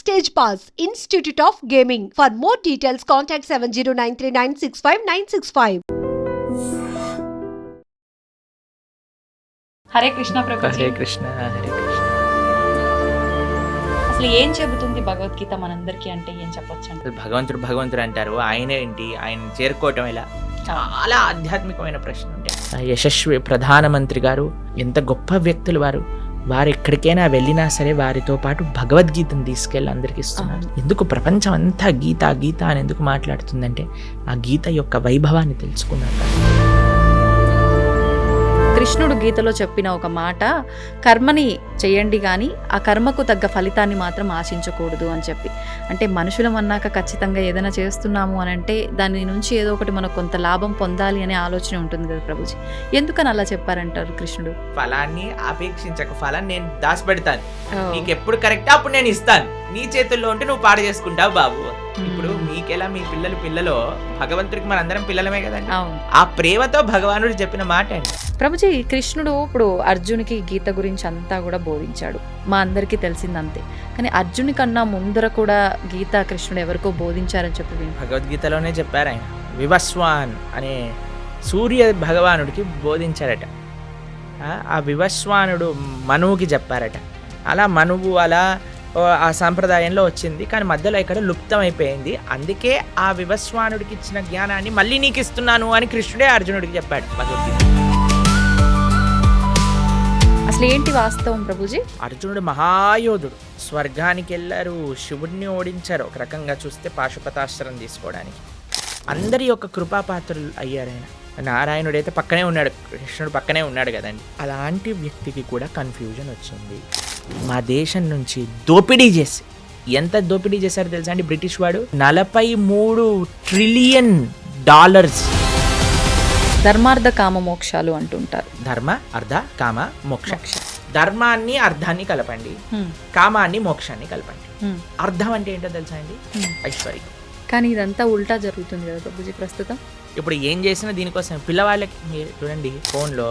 Stage Pass, Institute of Gaming. For more details, contact 7093965965965. Hare Krishna Prabhuji. Hare Krishna Hare Krishna. అసలు ఏం చెబుతుంది భగవద్గీత మనందరికీ అంటే ఏం చెప్పొచ్చు అంటే? భగవంతుడు భగవంతుడు అంటారు, ఆయన ఏంటి, ఆయన చేరుకోవటం ఎలా? చాలా ఆధ్యాత్మికమైన ప్రశ్న ఉంటాయి. యశస్వి ప్రధానమంత్రి గారు ఎంత గొప్ప వ్యక్తులు వారు ఎక్కడికైనా వెళ్ళినా సరే వారితో పాటు భగవద్గీతను తీసుకెళ్ళి అందరికి ఇస్తున్నారు. ఎందుకు ప్రపంచం అంతా గీత గీత అని ఎందుకు మాట్లాడుతుందంటే ఆ గీత యొక్క వైభవాన్ని తెలుసుకున్నారు. కృష్ణుడు గీతలో చెప్పిన ఒక మాట, కర్మని చేయండి కానీ ఆ కర్మకు తగ్గ ఫలితాన్ని మాత్రం ఆశించకూడదు అని చెప్పి. అంటే మనుషులం అన్నాక ఖచ్చితంగా ఏదైనా చేస్తున్నాము అని అంటే దాని నుంచి ఏదో ఒకటి మనకు కొంత లాభం పొందాలి అనే ఆలోచన ఉంటుంది కదా ప్రభుజీ. ఎందుకని అలా చెప్పారంటారు కృష్ణుడు? ఫలాన్ని ఆపేక్షించక, ఫలాన్ని నేను దాచిపెడతాను, నీకు ఎప్పుడు కరెక్ట్ అప్పుడు నేను ఇస్తాను, నీ చేతుల్లో ఉంటే నువ్వు పాడు చేసుకుంటావు బాబు. ఇప్పుడు మీకెలా మీ పిల్లలు భగవంతుడికి మనందరం పిల్లలమే కదండి. ఆ ప్రేమతో భగవానుడు చెప్పిన మాట అండి. ప్రభుజీ, కృష్ణుడు ఇప్పుడు అర్జునికి గీత గురించి అంతా కూడా బోధించాడు, మా అందరికీ తెలిసిందంతే. కానీ అర్జుని కన్నా ముందర కూడా గీత కృష్ణుడు ఎవరికో బోధించారని చెప్పి భగవద్గీతలోనే చెప్పారు. ఆయన వివస్వాన్ అనే సూర్య భగవానుడికి బోధించారట. ఆ వివస్వానుడు మనువుకి చెప్పారట. అలా మనువు అలా ఆ సాంప్రదాయంలో వచ్చింది, కానీ మధ్యలో ఇక్కడ లుప్తం అయిపోయింది. అందుకే ఆ వివస్వానుడికి ఇచ్చిన జ్ఞానాన్ని మళ్ళీ నీకు ఇస్తున్నాను అని కృష్ణుడే అర్జునుడికి చెప్పాడు భగవద్గీత. అసలు ఏంటి వాస్తవం ప్రభుజీ? అర్జునుడు మహాయోధుడు, స్వర్గానికి వెళ్ళారు, శివుడిని ఓడించారు. ఒక రకంగా చూస్తే పాశుపతాస్త్రం తీసుకోవడానికి అందరి యొక్క కృపాపాత్రులు అయ్యారు. ఆయన నారాయణుడైతే పక్కనే ఉన్నాడు, కృష్ణుడు పక్కనే ఉన్నాడు కదండి. అలాంటి వ్యక్తికి కూడా కన్ఫ్యూజన్ వచ్చింది. మా దేశం నుంచి దోపిడీ చేసి, ఎంత దోపిడీ చేశారో తెలుసా అండి బ్రిటిష్ వాడు? 43 ట్రిలియన్ డాలర్స్. ధర్మార్థ కామ మోక్షాలు అంటుంటారు. ధర్మ అర్థ కామ మోక్ష. ధర్మాన్ని అర్థాన్ని కలపండి, కామాన్ని మోక్షాన్ని కలపండి. అర్థం అంటే ఏంటో తెలుసా అండి? ఐశ్వర్యం. కానీ ఇదంతా ఉల్టా జరుగుతుంది కదా ప్రభుజీ ప్రస్తుతం. ఇప్పుడు ఏం చేసినా దీనికోసం. పిల్లవాళ్ళకి మీరు చూడండి, ఫోన్లో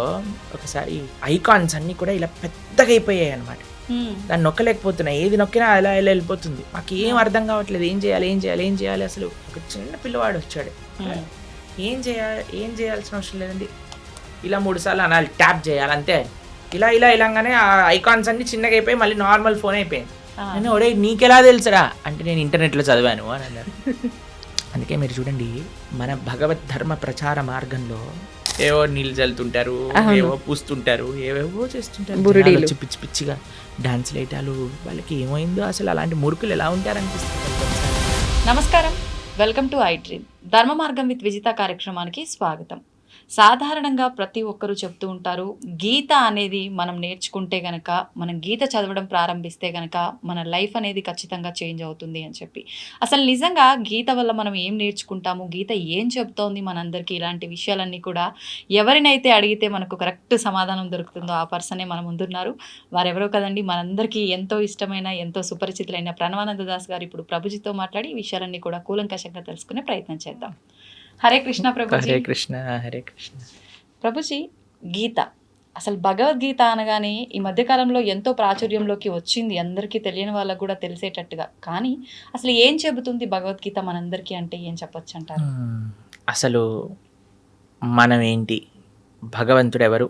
ఒకసారి ఐకాన్స్ అన్నీ కూడా ఇలా పెద్దగా అయిపోయాయి అనమాట. దాన్ని నొక్కలేకపోతున్నాయి, ఏది నొక్కినా అలా ఇలా వెళ్ళిపోతుంది. మాకు ఏం అర్థం కావట్లేదు, ఏం చేయాలి. అసలు ఒక చిన్న పిల్లవాడు వచ్చాడు, ఏం చేయాల్సిన అవసరం లేదండి, ఇలా 3 సార్లు అనాలి, ట్యాప్ చేయాలి అంతే. ఇలాగానే ఆ ఐకాన్స్ అన్ని చిన్నగా అయిపోయి మళ్ళీ నార్మల్ ఫోన్ అయిపోయింది. నేను ఒడే నీకెలా తెలుసురా అంటే నేను ఇంటర్నెట్లో చదివాను అని అన్నారు. అందుకే మీరు చూడండి, మన భగవద్ ధర్మ ప్రచార మార్గంలో ఏవో నీళ్ళు చల్లుతుంటారు, ఏవో పూస్తుంటారు, ఏవేవో చేస్తుంటారు, పిచ్చి పిచ్చిగా డాన్స్ లేటాలు. వాళ్ళకి ఏమైందో అసలు, అలాంటి మురుకులు ఎలా ఉంటారనిపిస్తుంది. నమస్కారం, వెల్కమ్ టు ఐ డ్రీమ్. ధర్మ మార్గం విత్ విజిత కార్యక్రమానికి స్వాగతం. సాధారణంగా ప్రతి ఒక్కరూ చెప్తూ ఉంటారు, గీత అనేది మనం నేర్చుకుంటే గనక, మనం గీత చదవడం ప్రారంభిస్తే గనక మన లైఫ్ అనేది ఖచ్చితంగా చేంజ్ అవుతుంది అని చెప్పి. అసలు నిజంగా గీత వల్ల మనం ఏం నేర్చుకుంటాము, గీత ఏం చెప్తోంది మనందరికీ, ఇలాంటి విషయాలన్నీ కూడా ఎవరినైతే అడిగితే మనకు కరెక్ట్ సమాధానం దొరుకుతుందో ఆ పర్సనే మన ముందున్నారు. వారెవరో కదండి, మనందరికీ ఎంతో ఇష్టమైన, ఎంతో సుపరిచితులైన ప్రణవానంద దాస్ గారు ఇప్పుడు ప్రభుజీతో మాట్లాడి ఈ విషయాలన్నీ కూడా కూలంకషంగా తెలుసుకునే ప్రయత్నం చేద్దాం. హరే కృష్ణ ప్రభుజీ. హరే కృష్ణ హరే కృష్ణ. ప్రభుజీ, గీత అసలు భగవద్గీత అనగానే ఈ మధ్యకాలంలో ఎంతో ప్రాచుర్యంలోకి వచ్చింది, అందరికీ తెలియని వాళ్ళకు కూడా తెలిసేటట్టుగా. కానీ అసలు ఏం చెబుతుంది భగవద్గీత మనందరికీ అంటే ఏం చెప్పొచ్చు అంటారు? అసలు మనం ఏంటి, భగవంతుడు ఎవరు,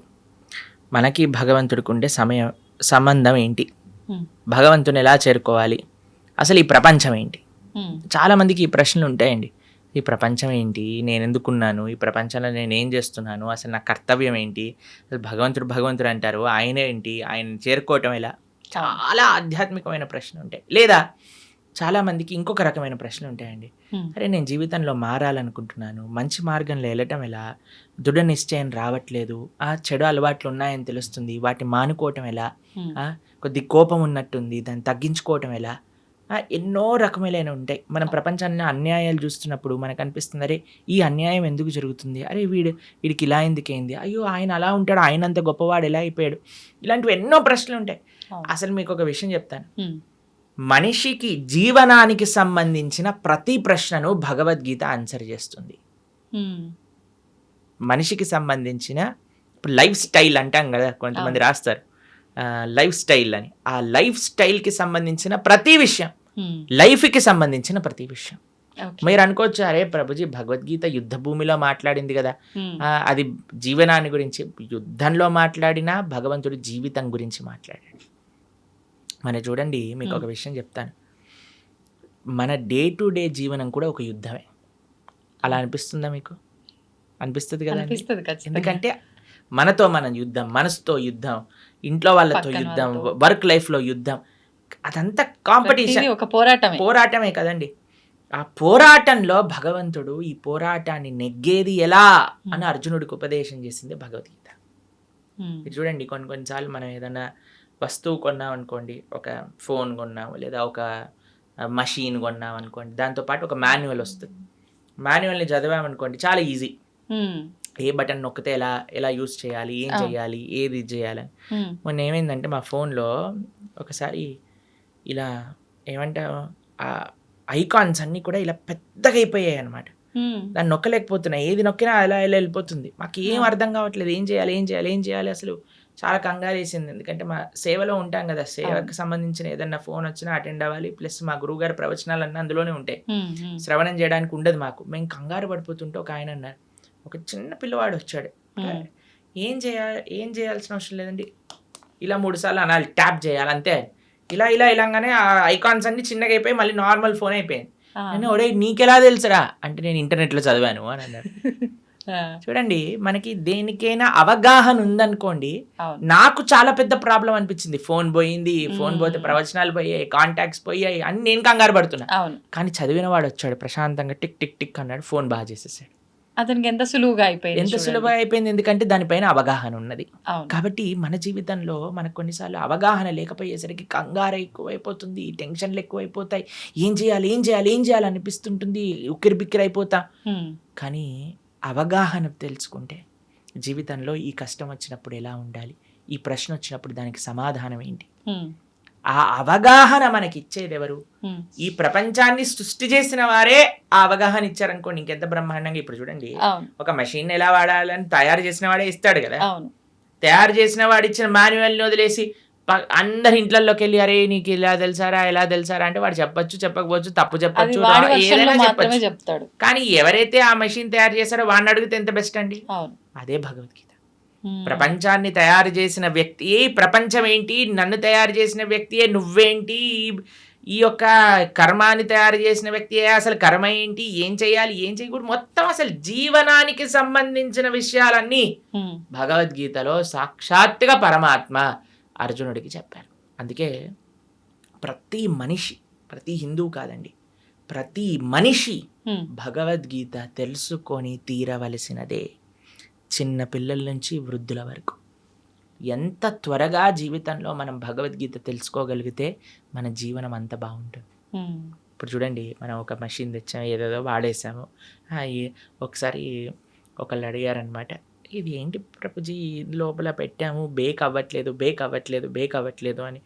మనకి భగవంతుడికి ఉండే సంబంధం ఏంటి, భగవంతుని ఎలా చేరుకోవాలి, అసలు ఈ ప్రపంచం ఏంటి? చాలామందికి ఈ ప్రశ్నలు ఉంటాయండి. ఈ ప్రపంచం ఏంటి, నేను ఎందుకున్నాను, ఈ ప్రపంచంలో నేను ఏం చేస్తున్నాను, అసలు నా కర్తవ్యం ఏంటి, అసలు భగవంతుడు అంటారు, ఆయన ఏంటి, ఆయన చేరుకోవటం ఎలా? చాలా ఆధ్యాత్మికమైన ప్రశ్నలు ఉంటాయి. లేదా చాలామందికి ఇంకొక రకమైన ప్రశ్నలు ఉంటాయండి. అరే నేను జీవితంలో మారాలనుకుంటున్నాను, మంచి మార్గంలో వెళ్ళటం ఎలా, దృఢ నిశ్చయం రావట్లేదు, చెడు అలవాట్లు ఉన్నాయని తెలుస్తుంది, వాటిని మానుకోవటం ఎలా, కొద్ది కోపం ఉన్నట్టుంది, దాన్ని తగ్గించుకోవటం ఎలా, ఎన్నో రకములైన ఉంటాయి. మనం ప్రపంచాన్ని అన్యాయాలు చూస్తున్నప్పుడు మనకు అనిపిస్తుంది, అరే ఈ అన్యాయం ఎందుకు జరుగుతుంది, అరే వీడికి ఇలా ఎందుకైంది, అయ్యో ఆయన అలా ఉంటాడు, ఆయన అంత గొప్పవాడు ఎలా అయిపోయాడు, ఇలాంటివి ఎన్నో ప్రశ్నలు ఉంటాయి. అసలు మీకు ఒక విషయం చెప్తాను, మనిషికి జీవనానికి సంబంధించిన ప్రతి ప్రశ్నను భగవద్గీత ఆన్సర్ చేస్తుంది. మనిషికి సంబంధించిన ఇప్పుడు లైఫ్ స్టైల్ అంటాం కదా, కొంతమంది రాస్తారు లైఫ్ స్టైల్ అని. ఆ లైఫ్ స్టైల్కి సంబంధించిన ప్రతి విషయం లైఫ్కి సంబంధించిన ప్రతి విషయం. మీరు అనుకోవచ్చు, అరే ప్రభుజీ భగవద్గీత యుద్ధ భూమిలో మాట్లాడింది కదా, అది జీవనాన్ని గురించి. యుద్ధంలో మాట్లాడినా భగవంతుడు జీవితం గురించి మాట్లాడాడు. మన చూడండి, మీకు ఒక విషయం చెప్తాను. మన డే టు డే జీవనం కూడా ఒక యుద్ధమే. అలా అనిపిస్తుందా మీకు? అనిపిస్తుంది కదా. ఎందుకంటే మనతో మనం యుద్ధం, మనసుతో యుద్ధం, ఇంట్లో వాళ్ళతో యుద్ధం, వర్క్ లైఫ్లో యుద్ధం, అదంతా కాంపిటీషన్, ఒక పోరాటమే కదండి. ఆ పోరాటంలో భగవంతుడు ఈ పోరాటాన్ని నెగ్గేది ఎలా అని అర్జునుడికి ఉపదేశం చేసింది భగవద్గీత. మీరు చూడండి, కొన్నిసార్లు మనం ఏదైనా వస్తువు కొన్నాం అనుకోండి, ఒక ఫోన్ కొన్నాము లేదా ఒక మషీన్ కొన్నాం అనుకోండి, దాంతోపాటు ఒక మాన్యువల్ వస్తుంది. మాన్యువల్ని చదివామనుకోండి, చాలా ఈజీ. ఏ బటన్ నొక్కితే ఎలా యూజ్ చేయాలి, ఏం చేయాలి, ఏది చేయాలని. మొన్న ఏమైందంటే మా ఫోన్లో ఒకసారి ఇలా ఏమంటారు, ఆ ఐకాన్స్ అన్నీ కూడా ఇలా పెద్దగా అయిపోయాయి అనమాట. దాన్ని నొక్కలేకపోతున్నా, ఏది నొక్కినా ఎలా వెళ్ళిపోతుంది. మాకు ఏం అర్థం కావట్లేదు, ఏం చేయాలి. అసలు చాలా కంగారు వేసింది. ఎందుకంటే మా సేవలో ఉంటాం కదా, సేవకు సంబంధించిన ఏదన్నా ఫోన్ వచ్చినా అటెండ్ అవ్వాలి. ప్లస్ మా గురువు గారి ప్రవచనాలన్నీ అందులోనే ఉంటాయి, శ్రవణం చేయడానికి ఉండదు మాకు. మేము కంగారు పడిపోతుంటే ఒక ఆయన అన్నారు, ఒక చిన్న పిల్లవాడు వచ్చాడు, ఏం చేయాల్సిన అవసరం లేదండి, ఇలా 3 సార్లు అనాలి, ట్యాప్ చేయాలి అంతే. ఇలాగానే ఆ ఐకాన్స్ అన్ని చిన్నగా అయిపోయి మళ్ళీ నార్మల్ ఫోన్ అయిపోయింది. నేను ఒడే నీకెలా తెలుసురా అంటే, నేను ఇంటర్నెట్లో చదివాను అని అన్నారు. చూడండి, మనకి దేనికైనా అవగాహన ఉందనుకోండి. నాకు చాలా పెద్ద ప్రాబ్లం అనిపించింది. ఫోన్ పోతే ప్రవచనాలు పోయాయి, కాంటాక్ట్స్ పోయాయి అని నేను కంగారు పడుతున్నా. కానీ చదివిన వాడు వచ్చాడు, ప్రశాంతంగా టిక్ టిక్ టిక్ అన్నాడు, ఫోన్ బాగా చేసేసాడు. అతనికి ఎంత సులువుగా అయిపోయింది, ఎందుకంటే దానిపైన అవగాహన ఉన్నది. కాబట్టి మన జీవితంలో మనకు కొన్నిసార్లు అవగాహన లేకపోయేసరికి కంగారు ఎక్కువైపోతుంది, టెన్షన్లు ఎక్కువైపోతాయి, ఏం చేయాలి అనిపిస్తుంటుంది, ఉక్కిరి బిక్కిరి అయిపోతా. కానీ అవగాహన తెలుసుకుంటే జీవితంలో ఈ కష్టం వచ్చినప్పుడు ఎలా ఉండాలి, ఈ ప్రశ్న వచ్చినప్పుడు దానికి సమాధానం ఏంటి, ఆ అవగాహన మనకి ఇచ్చేది ఎవరు? ఈ ప్రపంచాన్ని సృష్టి చేసిన వారే ఆ అవగాహన ఇచ్చారనుకోండి, ఇంకెంత బ్రహ్మాండంగా. ఇప్పుడు చూడండి, ఒక మెషిన్ ఎలా వాడాలని తయారు చేసిన వాడే ఇస్తాడు కదా. తయారు చేసిన వాడు ఇచ్చిన మాన్యువల్ని వదిలేసి అందరి ఇంట్లోకి వెళ్ళి, అరే నీకు ఎలా తెలుసారా అంటే వాడు చెప్పకపోవచ్చు, తప్పు చెప్పచ్చు, ఏదైనా చెప్పచ్చు. కానీ ఎవరైతే ఆ మెషిన్ తయారు చేశారో వాడిని అడిగితే ఎంత బెస్ట్ అండి. అదే భగవద్గీత. ప్రపంచాన్ని తయారు చేసిన వ్యక్తియే ప్రపంచం ఏంటి, నన్ను తయారు చేసిన వ్యక్తియే నువ్వేంటి, ఈ యొక్క కర్మాన్ని తయారు చేసిన వ్యక్తియే అసలు కర్మ ఏంటి, ఏం చేయాలి, ఏం చేయకూడదు, మొత్తం అసలు జీవనానికి సంబంధించిన విషయాలన్నీ భగవద్గీతలో సాక్షాత్తుగా పరమాత్మ అర్జునుడికి చెప్పారు. అందుకే ప్రతి మనిషి, ప్రతి హిందువు కాదండి, ప్రతి మనిషి భగవద్గీత తెలుసుకొని తీరవలసినదే. చిన్న పిల్లల నుంచి వృద్ధుల వరకు ఎంత త్వరగా జీవితంలో మనం భగవద్గీత తెలుసుకోగలిగితే మన జీవనం అంత బాగుంటుంది. ఇప్పుడు చూడండి, మనం ఒక మెషిన్ తెచ్చాము, ఏదేదో వాడేసాము. ఒకసారి ఒకళ్ళు అడిగారనమాట, ఇది ఏంటి ప్రభుజీ లోపల పెట్టాము, బేక్ అవ్వట్లేదు అని.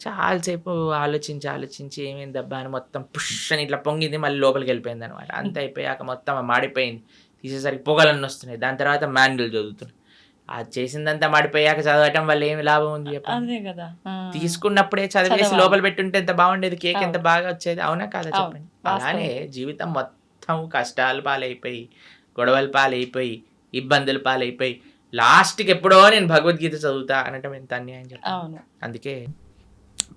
చాలాసేపు ఆలోచించి ఏమైందబ్బా అని మొత్తం పుష్ అని ఇట్లా పొంగింది, మళ్ళీ లోపలికి వెళ్ళిపోయింది అనమాట. అంత అయిపోయాక మొత్తం మాడిపోయింది, తీసేసరికి పొగలన్నీ వస్తున్నాయి. దాని తర్వాత మాన్యువల్ చదువుతున్నాయి. అది చేసిందంతా మాడిపోయాక చదవటం వల్ల ఏమి లాభం ఉంది చెప్పండి. తీసుకున్నప్పుడే చదివేసి లోపల పెట్టుంటే ఎంత బాగుండేది, కేక్ ఎంత బాగా వచ్చేది, అవునా కాదా చెప్పండి. అలానే జీవితం మొత్తం కష్టాలు పాలైపోయి, గొడవల పాలైపోయి, ఇబ్బందుల పాలైపోయి, లాస్ట్కి ఎప్పుడో నేను భగవద్గీత చదువుతా అనటం ఎంత అన్యాయం చెప్పండి. అందుకే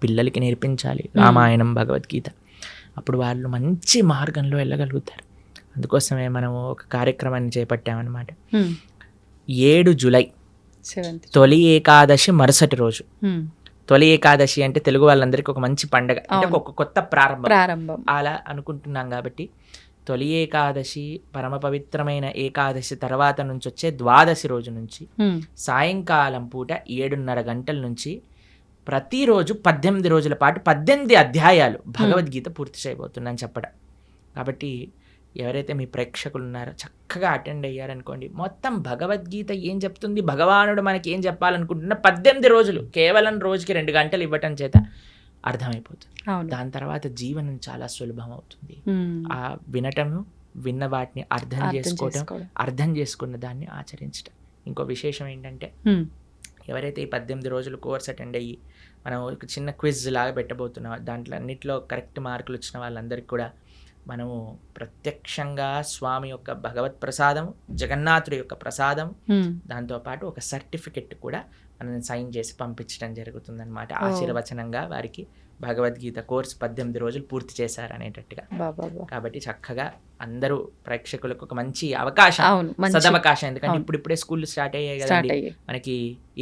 పిల్లలకి నేర్పించాలి రామాయణం, భగవద్గీత. అప్పుడు వాళ్ళు మంచి మార్గంలో వెళ్ళగలుగుతారు. అందుకోసమే మనము ఒక కార్యక్రమాన్ని చేపట్టామన్నమాట. 7 జూలై తొలి ఏకాదశి మరుసటి రోజు. తొలి ఏకాదశి అంటే తెలుగు వాళ్ళందరికీ ఒక మంచి పండగ, అంటే ఒక కొత్త ప్రారంభం అలా అనుకుంటున్నాం. కాబట్టి తొలి ఏకాదశి, పరమ పవిత్రమైన ఏకాదశి తర్వాత నుంచి వచ్చే ద్వాదశి రోజు నుంచి సాయంకాలం పూట 7:30 గంటల నుంచి ప్రతిరోజు 18 రోజుల పాటు 18 అధ్యాయాలు భగవద్గీత పూర్తి చేయబోతున్నాను చెప్పడం. కాబట్టి ఎవరైతే మీ ప్రేక్షకులు ఉన్నారో చక్కగా అటెండ్ అయ్యారనుకోండి, మొత్తం భగవద్గీత ఏం చెప్తుంది, భగవానుడు మనకి ఏం చెప్పాలనుకుంటున్నా 18 రోజులు కేవలం రోజుకి 2 గంటలు ఇవ్వటం చేత అర్థమైపోతుంది. దాని తర్వాత జీవనం చాలా సులభం అవుతుంది. ఆ విన్న వాటిని అర్థం చేసుకున్న దాన్ని ఆచరించడం. ఇంకో విశేషం ఏంటంటే, ఎవరైతే ఈ 18 రోజులు కోర్స్ అటెండ్ అయ్యి మనం ఒక చిన్న క్విజ్ లాగా పెట్టబోతున్నాం. దాంట్లో అన్నిట్లో కరెక్ట్ మార్కులు వచ్చిన వాళ్ళందరికీ కూడా మనము ప్రత్యక్షంగా స్వామి యొక్క భగవత్ ప్రసాదం, జగన్నాథుడి యొక్క ప్రసాదం, దాంతోపాటు ఒక సర్టిఫికెట్ కూడా మనం సైన్ చేసి పంపించడం జరుగుతుందన్నమాట. ఆశీర్వచనంగా వారికి భగవద్గీత కోర్సు 18 రోజులు పూర్తి చేశారు అనేటట్టుగా. కాబట్టి చక్కగా అందరూ ప్రేక్షకులకు ఒక మంచి అవకాశం, సదవకాశం. ఎందుకంటే ఇప్పుడిప్పుడే స్కూల్ స్టార్ట్ అయ్యాయి కదండి, మనకి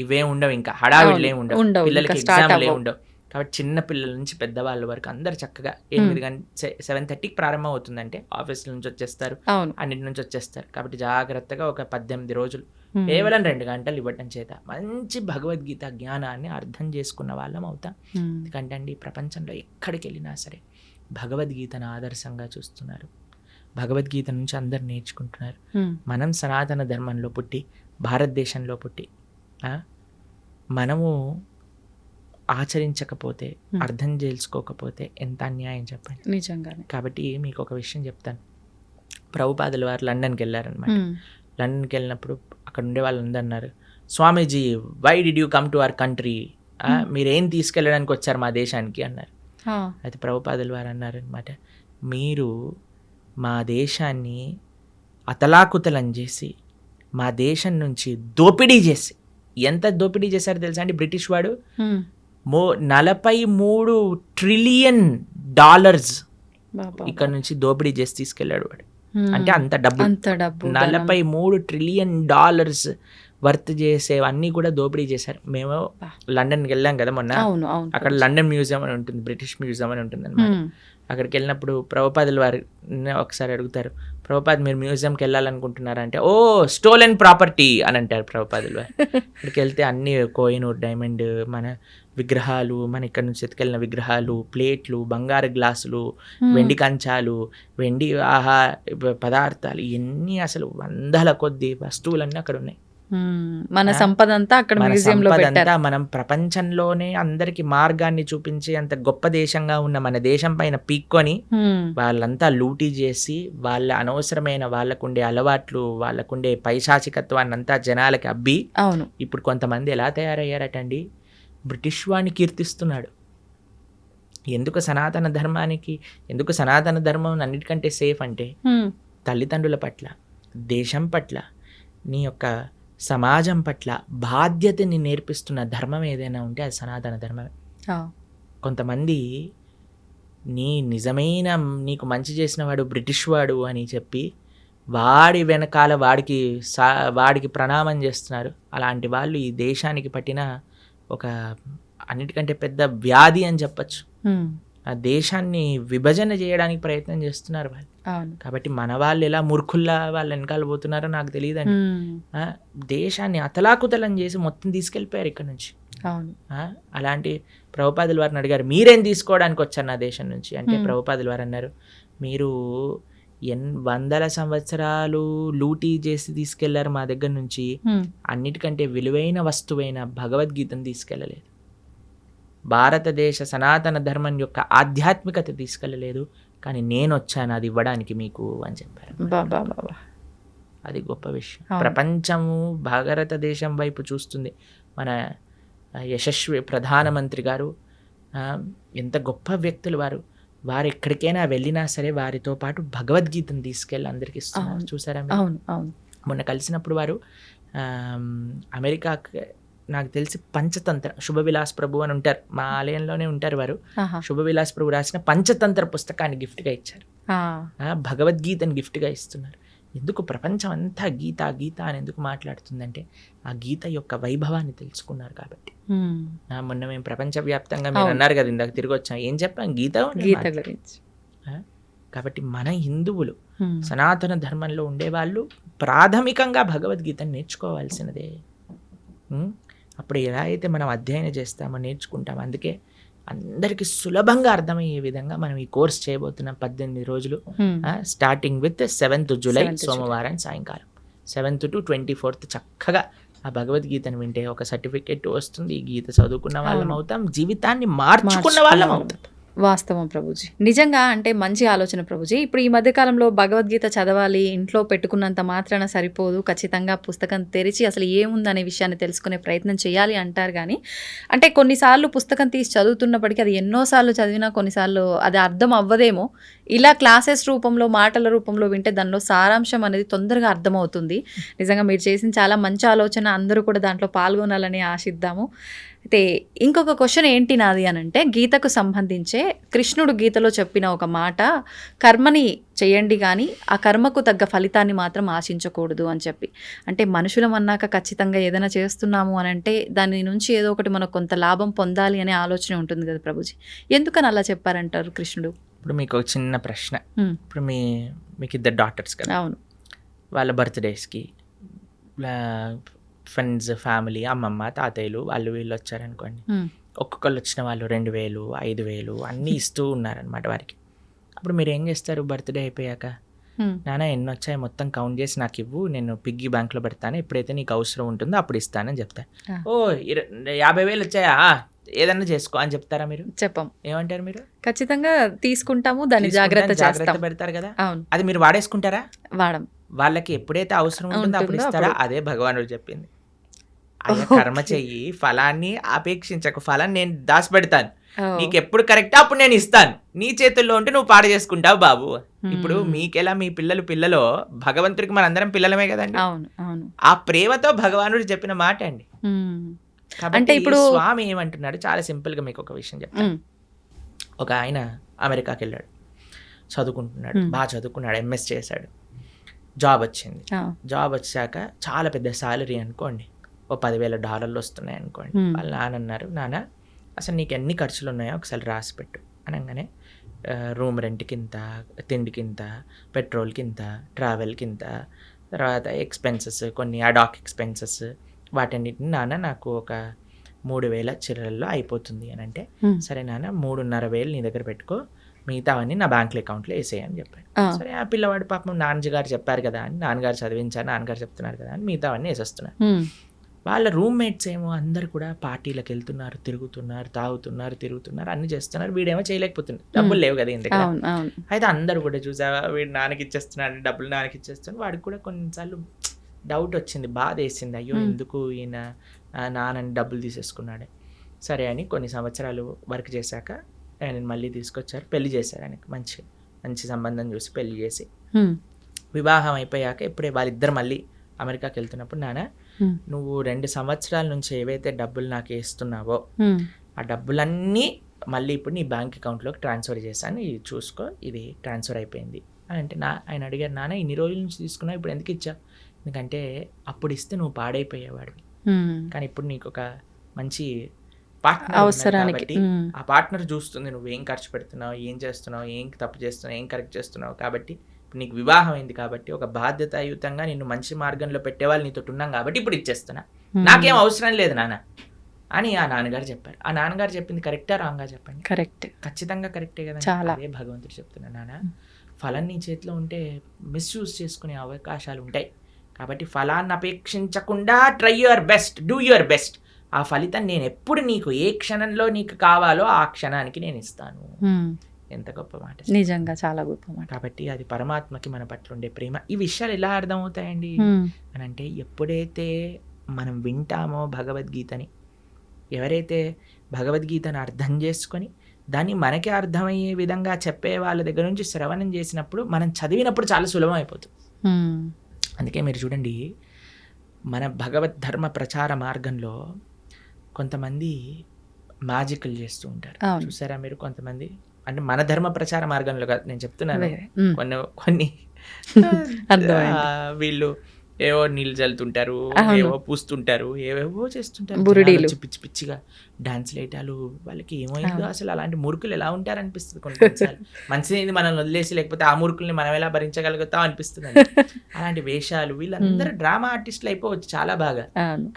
ఇవే ఉండవు, ఇంకా హడావిడ్లే ఉండవు, పిల్లలకి ఎగ్జామ్లే ఉండవు. కాబట్టి చిన్న పిల్లల నుంచి పెద్దవాళ్ళ వరకు అందరు చక్కగా 8 గంటల 7:30కి ప్రారంభం అవుతుందంటే ఆఫీసుల నుంచి వచ్చేస్తారు, అన్నిటి నుంచి వచ్చేస్తారు. కాబట్టి జాగ్రత్తగా ఒక 18 రోజులు కేవలం 2 గంటలు ఇవ్వటం చేత మంచి భగవద్గీత జ్ఞానాన్ని అర్థం చేసుకున్న వాళ్ళం అవుతాం. ఎందుకంటే అండి ప్రపంచంలో ఎక్కడికి వెళ్ళినా సరే భగవద్గీతను ఆదర్శంగా చూస్తున్నారు, భగవద్గీత నుంచి అందరు నేర్చుకుంటున్నారు. మనం సనాతన ధర్మంలో పుట్టి, భారతదేశంలో పుట్టి మనము ఆచరించకపోతే, అర్థం చేసుకోకపోతే ఎంత అన్యాయం చెప్పండి. నిజంగానే. కాబట్టి మీకు ఒక విషయం చెప్తాను. ప్రభుపాదుల వారు లండన్కి వెళ్ళారనమాట. లండన్కి వెళ్ళినప్పుడు అక్కడ ఉండే వాళ్ళందరూ అన్నారు, Swamiji why did you come to our country, మీరేం తీసుకెళ్ళడానికి వచ్చారు మా దేశానికి అన్నారు. అయితే ప్రభుపాదుల వారు అన్నారు అనమాట, మీరు మా దేశాన్ని అతలాకుతలం చేసి, మా దేశం నుంచి దోపిడీ చేసి, ఎంత దోపిడీ చేశారో తెలుసా అండి బ్రిటిష్ వాడు, 43 ట్రిలియన్ డాలర్స్ ఇక్కడ నుంచి దోపిడీ చేసి తీసుకెళ్ళాడు వాడు. అంటే అంత డబ్బు 43 ట్రిలియన్ డాలర్స్ వర్త్ చేసేవన్నీ కూడా దోపిడీ చేశారు. మేము లండన్కి వెళ్ళాం కదా మొన్న, అక్కడ లండన్ మ్యూజియం అని ఉంటుంది, బ్రిటిష్ మ్యూజియం అని ఉంటుంది అనమాట. అక్కడికి వెళ్ళినప్పుడు ప్రభుపాదుల వారు ఒకసారి అడుగుతారు, ప్రభుపాద్ మీరు మ్యూజియంకి వెళ్ళాలనుకుంటున్నారంటే, ఓ స్టోలెన్ ప్రాపర్టీ అని అంటారు ప్రభుపాదుల వారు. అక్కడికి వెళ్తే అన్ని కోహినూర్ డైమండ్ మన విగ్రహాలు, మన ఇక్కడ నుంచి ఎత్తుకెళ్ళిన విగ్రహాలు, ప్లేట్లు, బంగారు గ్లాసులు, వెండి కంచాలు, వెండి పదార్థాలు, ఇవన్నీ అసలు వందల కొద్ది వస్తువులన్నీ అక్కడ ఉన్నాయి. మన సంపద అంతా అక్కడ మ్యూజియంలో పెట్టారు. మనం ప్రపంచంలోనే అందరికి మార్గాన్ని చూపించి అంత గొప్ప దేశంగా ఉన్న మన దేశం పైన పీక్కొని వాళ్ళంతా లూటీ చేసి, వాళ్ళ అనవసరమైన వాళ్ళకుండే అలవాట్లు, వాళ్ళకుండే పైశాచికత్వాన్ని అంతా జనాలకి అబ్బి, ఇప్పుడు కొంతమంది ఎలా తయారయ్యారటండి, బ్రిటిష్ వాడిని కీర్తిస్తున్నాడు. ఎందుకు సనాతన ధర్మం అన్నిటికంటే సేఫ్ అంటే తల్లిదండ్రుల పట్ల, దేశం పట్ల, నీ యొక్క సమాజం పట్ల బాధ్యతని నేర్పిస్తున్న ధర్మం ఏదైనా ఉంటే అది సనాతన ధర్మమే. కొంతమంది నిజమైన నీకు మంచి చేసిన వాడు బ్రిటిష్ వాడు అని చెప్పి వాడి వెనకాల వాడికి ప్రణామం చేస్తున్నారు. అలాంటి వాళ్ళు ఈ దేశానికి పట్టిన ఒక అన్నిటికంటే పెద్ద వ్యాధి అని చెప్పచ్చు. ఆ దేశాన్ని విభజన చేయడానికి ప్రయత్నం చేస్తున్నారు వాళ్ళు. కాబట్టి మన వాళ్ళు ఎలా మూర్ఖుల్లా వాళ్ళ వెనకాల పోతున్నారో నాకు తెలియదండి. దేశాన్ని అతలాకుతలం చేసి మొత్తం తీసుకెళ్ళిపోయారు ఇక్కడ నుంచి. అలాంటి ప్రభుపాదుల వారిని అడిగారు, మీరేం తీసుకోవడానికి వచ్చారు నా దేశం నుంచి అంటే, ప్రభుపాదుల వారు అన్నారు, మీరు వందల సంవత్సరాలు లూటీ చేసి తీసుకెళ్లారు మా దగ్గర నుంచి, అన్నిటికంటే విలువైన వస్తువైన భగవద్గీతను తీసుకెళ్ళలేదు, భారతదేశ సనాతన ధర్మం యొక్క ఆధ్యాత్మికత తీసుకెళ్ళలేదు, కానీ నేను వచ్చాను అది ఇవ్వడానికి మీకు అని చెప్పారు. అది గొప్ప విషయం. ప్రపంచము భారతదేశం వైపు చూస్తుంది. మన యశస్వి ప్రధానమంత్రి గారు ఎంత గొప్ప వ్యక్తులు వారు ఎక్కడికైనా వెళ్ళినా సరే వారితో పాటు భగవద్గీతను తీసుకెళ్ళి అందరికి ఇస్తున్నారు. చూసారా? మొన్న కలిసినప్పుడు వారు అమెరికా, నాకు తెలిసి పంచతంత్ర శుభవిలాస్ ప్రభు అని ఉంటారు, మా ఆలయంలోనే ఉంటారు వారు. శుభవిలాస్ ప్రభు రాసిన పంచతంత్ర పుస్తకాన్ని గిఫ్ట్గా ఇచ్చారు, భగవద్గీతని గిఫ్ట్గా ఇస్తున్నారు. ఎందుకు ప్రపంచం అంతా గీత గీత అని ఎందుకు మాట్లాడుతుందంటే ఆ గీత యొక్క వైభవాన్ని తెలుసుకున్నారు కాబట్టి. మొన్న మేము ప్రపంచవ్యాప్తంగా మీరు అన్నారు కదా ఇందాక తిరిగి వచ్చాం, ఏం చెప్పాం? గీత గురించి. కాబట్టి మన హిందువులు సనాతన ధర్మంలో ఉండేవాళ్ళు ప్రాథమికంగా భగవద్గీతను నేర్చుకోవాల్సినదే. అప్పుడు ఎలా అయితే మనం అధ్యయనం చేస్తామో నేర్చుకుంటాం. అందుకే అందరికి సులభంగా అర్థమయ్యే విధంగా మనం ఈ కోర్స్ చేయబోతున్నాం 18 రోజులు, స్టార్టింగ్ విత్ 7th జూలై సోమవారం సాయంకాలం 7th to 24th. చక్కగా ఆ భగవద్గీతను వింటే ఒక సర్టిఫికెట్ వస్తుంది, ఈ గీత చదువుకున్న వాళ్ళం అవుతాం, జీవితాన్ని మార్చుకున్న వాళ్ళం అవుతాం. వాస్తవం ప్రభుజీ. నిజంగా అంటే మంచి ఆలోచన ప్రభుజీ. ఇప్పుడు ఈ మధ్య కాలంలో భగవద్గీత చదవాలి, ఇంట్లో పెట్టుకున్నంత మాత్రాన సరిపోదు, ఖచ్చితంగా పుస్తకం తెరిచి అసలు ఏముందనే విషయాన్ని తెలుసుకునే ప్రయత్నం చేయాలి అంటారు. కానీ అంటే కొన్నిసార్లు పుస్తకం తీసి చదువుతున్నప్పటికీ అది ఎన్నోసార్లు చదివినా కొన్నిసార్లు అది అర్థం అవ్వదేమో. ఇలా క్లాసెస్ రూపంలో, మాటల రూపంలో వింటే దానిలో సారాంశం అనేది తొందరగా అర్థమవుతుంది. నిజంగా మీరు చేసిన చాలా మంచి ఆలోచన, అందరూ కూడా దాంట్లో పాల్గొనాలని ఆశిద్దాము. అయితే ఇంకొక క్వశ్చన్ ఏంటి నాది అనంటే, గీతకు సంబంధించే కృష్ణుడు గీతలో చెప్పిన ఒక మాట, కర్మని చేయండి కానీ ఆ కర్మకు తగ్గ ఫలితాన్ని మాత్రం ఆశించకూడదు అని చెప్పి. అంటే మనుషులం అన్నాక ఖచ్చితంగా ఏదైనా చేస్తున్నాము అని అంటే దాని నుంచి ఏదో ఒకటి మనకు కొంత లాభం పొందాలి అనే ఆలోచన ఉంటుంది కదా ప్రభుజీ. ఎందుకని అలా చెప్పారంటారు కృష్ణుడు? ఇప్పుడు మీకు ఒక చిన్న ప్రశ్న. ఇప్పుడు మీకు ఇద్దరు డాటర్స్ కదా, అవును. వాళ్ళ బర్త్డేస్కి ఫ్రెండ్స్, ఫ్యామిలీ, అమ్మమ్మ, తాతయ్యలు వాళ్ళు వీళ్ళు వచ్చారనుకోండి. ఒక్కొక్కళ్ళు వచ్చిన వాళ్ళు 2000, 5000 అన్నీ ఇస్తూ ఉన్నారనమాట వారికి. అప్పుడు మీరు ఏం చేస్తారు? బర్త్డే అయిపోయాక, నాన్న ఎన్ని వచ్చాయి మొత్తం కౌంట్ చేసి నాకు ఇవ్వు, నేను పిగ్గీ బ్యాంక్లో పెడతాను, ఎప్పుడైతే నీకు అవసరం ఉంటుందో అప్పుడు ఇస్తానని చెప్తాను. ఓ 50,000 వచ్చాయా, ఏదన్నా చేసుకో అని చెప్తారా మీరు? చెప్పం. ఏమంటారు మీరు? ఖచ్చితంగా తీసుకుంటాము, దాన్ని జాగ్రత్త పెడతారు కదా. అవును. అది మీరు వాడేసుకుంటారా? వాడం. వాళ్ళకి ఎప్పుడైతే అవసరం ఉంటుందో అప్పుడు ఇస్తారా? అదే భగవానుడు చెప్పింది. అయ్యా కర్మ చెయ్యి, ఫలాన్ని అపేక్షించకు, ఫలాన్ని నేను దాచిపెడతాను, నీకు ఎప్పుడు కరెక్ట్ అప్పుడు నేను ఇస్తాను, నీ చేతుల్లో ఉంటే నువ్వు పాడు చేసుకుంటావు బాబు. ఇప్పుడు మీకెలా మీ పిల్లలో భగవంతుడికి మనందరం పిల్లలమే కదండి. ఆ ప్రేమతో భగవానుడు చెప్పిన మాట అండి. అంటే ఇప్పుడు స్వామి ఏమంటున్నాడు, చాలా సింపుల్ గా మీకు ఒక విషయం చెప్తాను. ఒక ఆయన అమెరికాకి వెళ్ళాడు, చదువుకుంటున్నాడు, బాగా చదువుకున్నాడు, ఎంఎస్ చేశాడు, జాబ్ వచ్చింది. జాబ్ వచ్చాక చాలా పెద్ద శాలరీ అనుకోండి, ఓ $10,000 వస్తున్నాయి అనుకోండి. వాళ్ళ నాన్న అన్నారు, నాన్న అసలు నీకు ఎన్ని ఖర్చులు ఉన్నాయో ఒకసారి రాసి పెట్టు అనగానే, రూమ్ రెంట్కి ఇంత, తిండికి ఇంత, పెట్రోల్కి ఇంత, ట్రావెల్కి ఇంత, తర్వాత ఎక్స్పెన్సెస్, కొన్ని అడాక్ ఎక్స్పెన్సెస్, వాటన్నిటిని నాన్న నాకు ఒక 3,000 చిల్లరల్లో అయిపోతుంది అని అంటే, సరే నాన్న 3,500 నీ దగ్గర పెట్టుకో, మిగతావన్నీ నా బ్యాంక్ అకౌంట్లో వేసేయని చెప్పాడు. సరే ఆ పిల్లవాడు పాపం నాన్నగారు చెప్పారు కదా అని, నాన్నగారు చదివించారు, నాన్నగారు చెప్తున్నారు కదా అని మిగతావన్నీ వేసేస్తున్నారు. వాళ్ళ రూమ్మేట్స్ ఏమో అందరు కూడా పార్టీలకు వెళ్తున్నారు, తిరుగుతున్నారు, తాగుతున్నారు, తిరుగుతున్నారు, అన్ని చేస్తున్నారు. వీడేమో చేయలేకపోతున్నారు, డబ్బులు లేవు కదా ఇంత. అయితే అందరు కూడా చూసావా, వీడు నాన్నకి ఇచ్చేస్తున్నాడు, డబ్బులు నాన్నకి ఇచ్చేస్తున్నాడు. వాడికి కూడా కొన్నిసార్లు డౌట్ వచ్చింది, బాధ వేసింది, అయ్యో ఎందుకు ఈయన నాన్నని డబ్బులు తీసేసుకున్నాడు. సరే అని కొన్ని సంవత్సరాలు వర్క్ చేశాక ఆయన మళ్ళీ తీసుకొచ్చారు, పెళ్లి చేశారు. ఆయనకి మంచి సంబంధం చూసి పెళ్లి చేసి, వివాహం అయిపోయాక ఇప్పుడే వాళ్ళిద్దరు మళ్ళీ అమెరికాకి వెళ్తున్నప్పుడు, నాన్న నువ్వు 2 సంవత్సరాల నుంచి ఏవైతే డబ్బులు నాకు వేస్తున్నావో ఆ డబ్బులన్నీ మళ్ళీ ఇప్పుడు నీ బ్యాంక్ అకౌంట్లోకి ట్రాన్స్ఫర్ చేశాను, ఇది చూసుకో, ఇది ట్రాన్స్ఫర్ అయిపోయింది అని అంటే, ఆయన అడిగారు, నాన్న ఇన్ని రోజుల నుంచి తీసుకున్నావు, ఇప్పుడు ఎందుకు ఇచ్చావు? ఎందుకంటే అప్పుడు ఇస్తే నువ్వు పాడైపోయేవాడివి, కానీ ఇప్పుడు నీకు ఒక మంచి పార్ట్నర్ అవసరానికి, ఆ పార్ట్నర్ చూస్తుంది నువ్వు ఏం ఖర్చు పెడుతున్నావు, ఏం చేస్తున్నావు, ఏం తప్పు చేస్తున్నావు, ఏం కరెక్ట్ చేస్తున్నావు, కాబట్టి ఇప్పుడు నీకు వివాహం అయింది కాబట్టి ఒక బాధ్యతాయుతంగా నిన్ను మంచి మార్గంలో పెట్టేవాళ్ళు నీతో ఉన్నాం కాబట్టి ఇప్పుడు ఇచ్చేస్తున్నా, నాకేం అవసరం లేదు నాన్న అని ఆ నాన్నగారు చెప్పారు. ఆ నాన్నగారు చెప్పింది కరెక్టా రాంగా చెప్పండి? కరెక్ట్, ఖచ్చితంగా కరెక్టే కదా. అదే భగవంతుడు చెప్తున్నా, నాన్న ఫలం నీ చేతిలో ఉంటే మిస్యూజ్ చేసుకునే అవకాశాలు ఉంటాయి, కాబట్టి ఫలాన్ని అపేక్షించకుండా try your best, do your best, ఆ ఫలితం నేను ఎప్పుడు నీకు ఏ క్షణంలో నీకు కావాలో ఆ క్షణానికి నేను ఇస్తాను. ఎంత గొప్ప మాట, నిజంగా చాలా గొప్ప మాట. కాబట్టి అది పరమాత్మకి మన పట్ల ఉండే ప్రేమ. ఈ విషయాలు ఎలా అర్థమవుతాయండి అని అంటే, ఎప్పుడైతే మనం వింటామో భగవద్గీతని, ఎవరైతే భగవద్గీతను అర్థం చేసుకొని దాన్ని మనకే అర్థమయ్యే విధంగా చెప్పే వాళ్ళ దగ్గర నుంచి శ్రవణం చేసినప్పుడు, మనం చదివినప్పుడు చాలా సులభం అయిపోతుంది. అందుకే మీరు చూడండి, మన భగవద్ ధర్మ ప్రచార మార్గంలో కొంతమంది మ్యాజిక్లు చేస్తూ ఉంటారు, చూసారా మీరు? కొంతమంది అంటే మన ధర్మ ప్రచార మార్గంలో కాదు నేను చెప్తున్నాను, కొన్ని వీళ్ళు ఏవో నీళ్ళు చల్లుతుంటారు, ఏవో పూస్తుంటారు, ఏవేవో చేస్తుంటారు, బురుడీలు పిచ్చి పిచ్చిగా డాన్స్లు వేయటాలు, వాళ్ళకి ఏమైందో అసలు అలాంటి మురుకులు ఎలా ఉంటారు అనిపిస్తుంది కొన్నిసార్లు. మంచిది మనల్ని వదిలేసి, లేకపోతే ఆ మురుకుల్ని మనం ఎలా భరించగలుగుతాం అనిపిస్తుంది. అలాంటి వేషాలు, వీళ్ళందరూ డ్రామా ఆర్టిస్టులు అయిపోవచ్చు చాలా బాగా,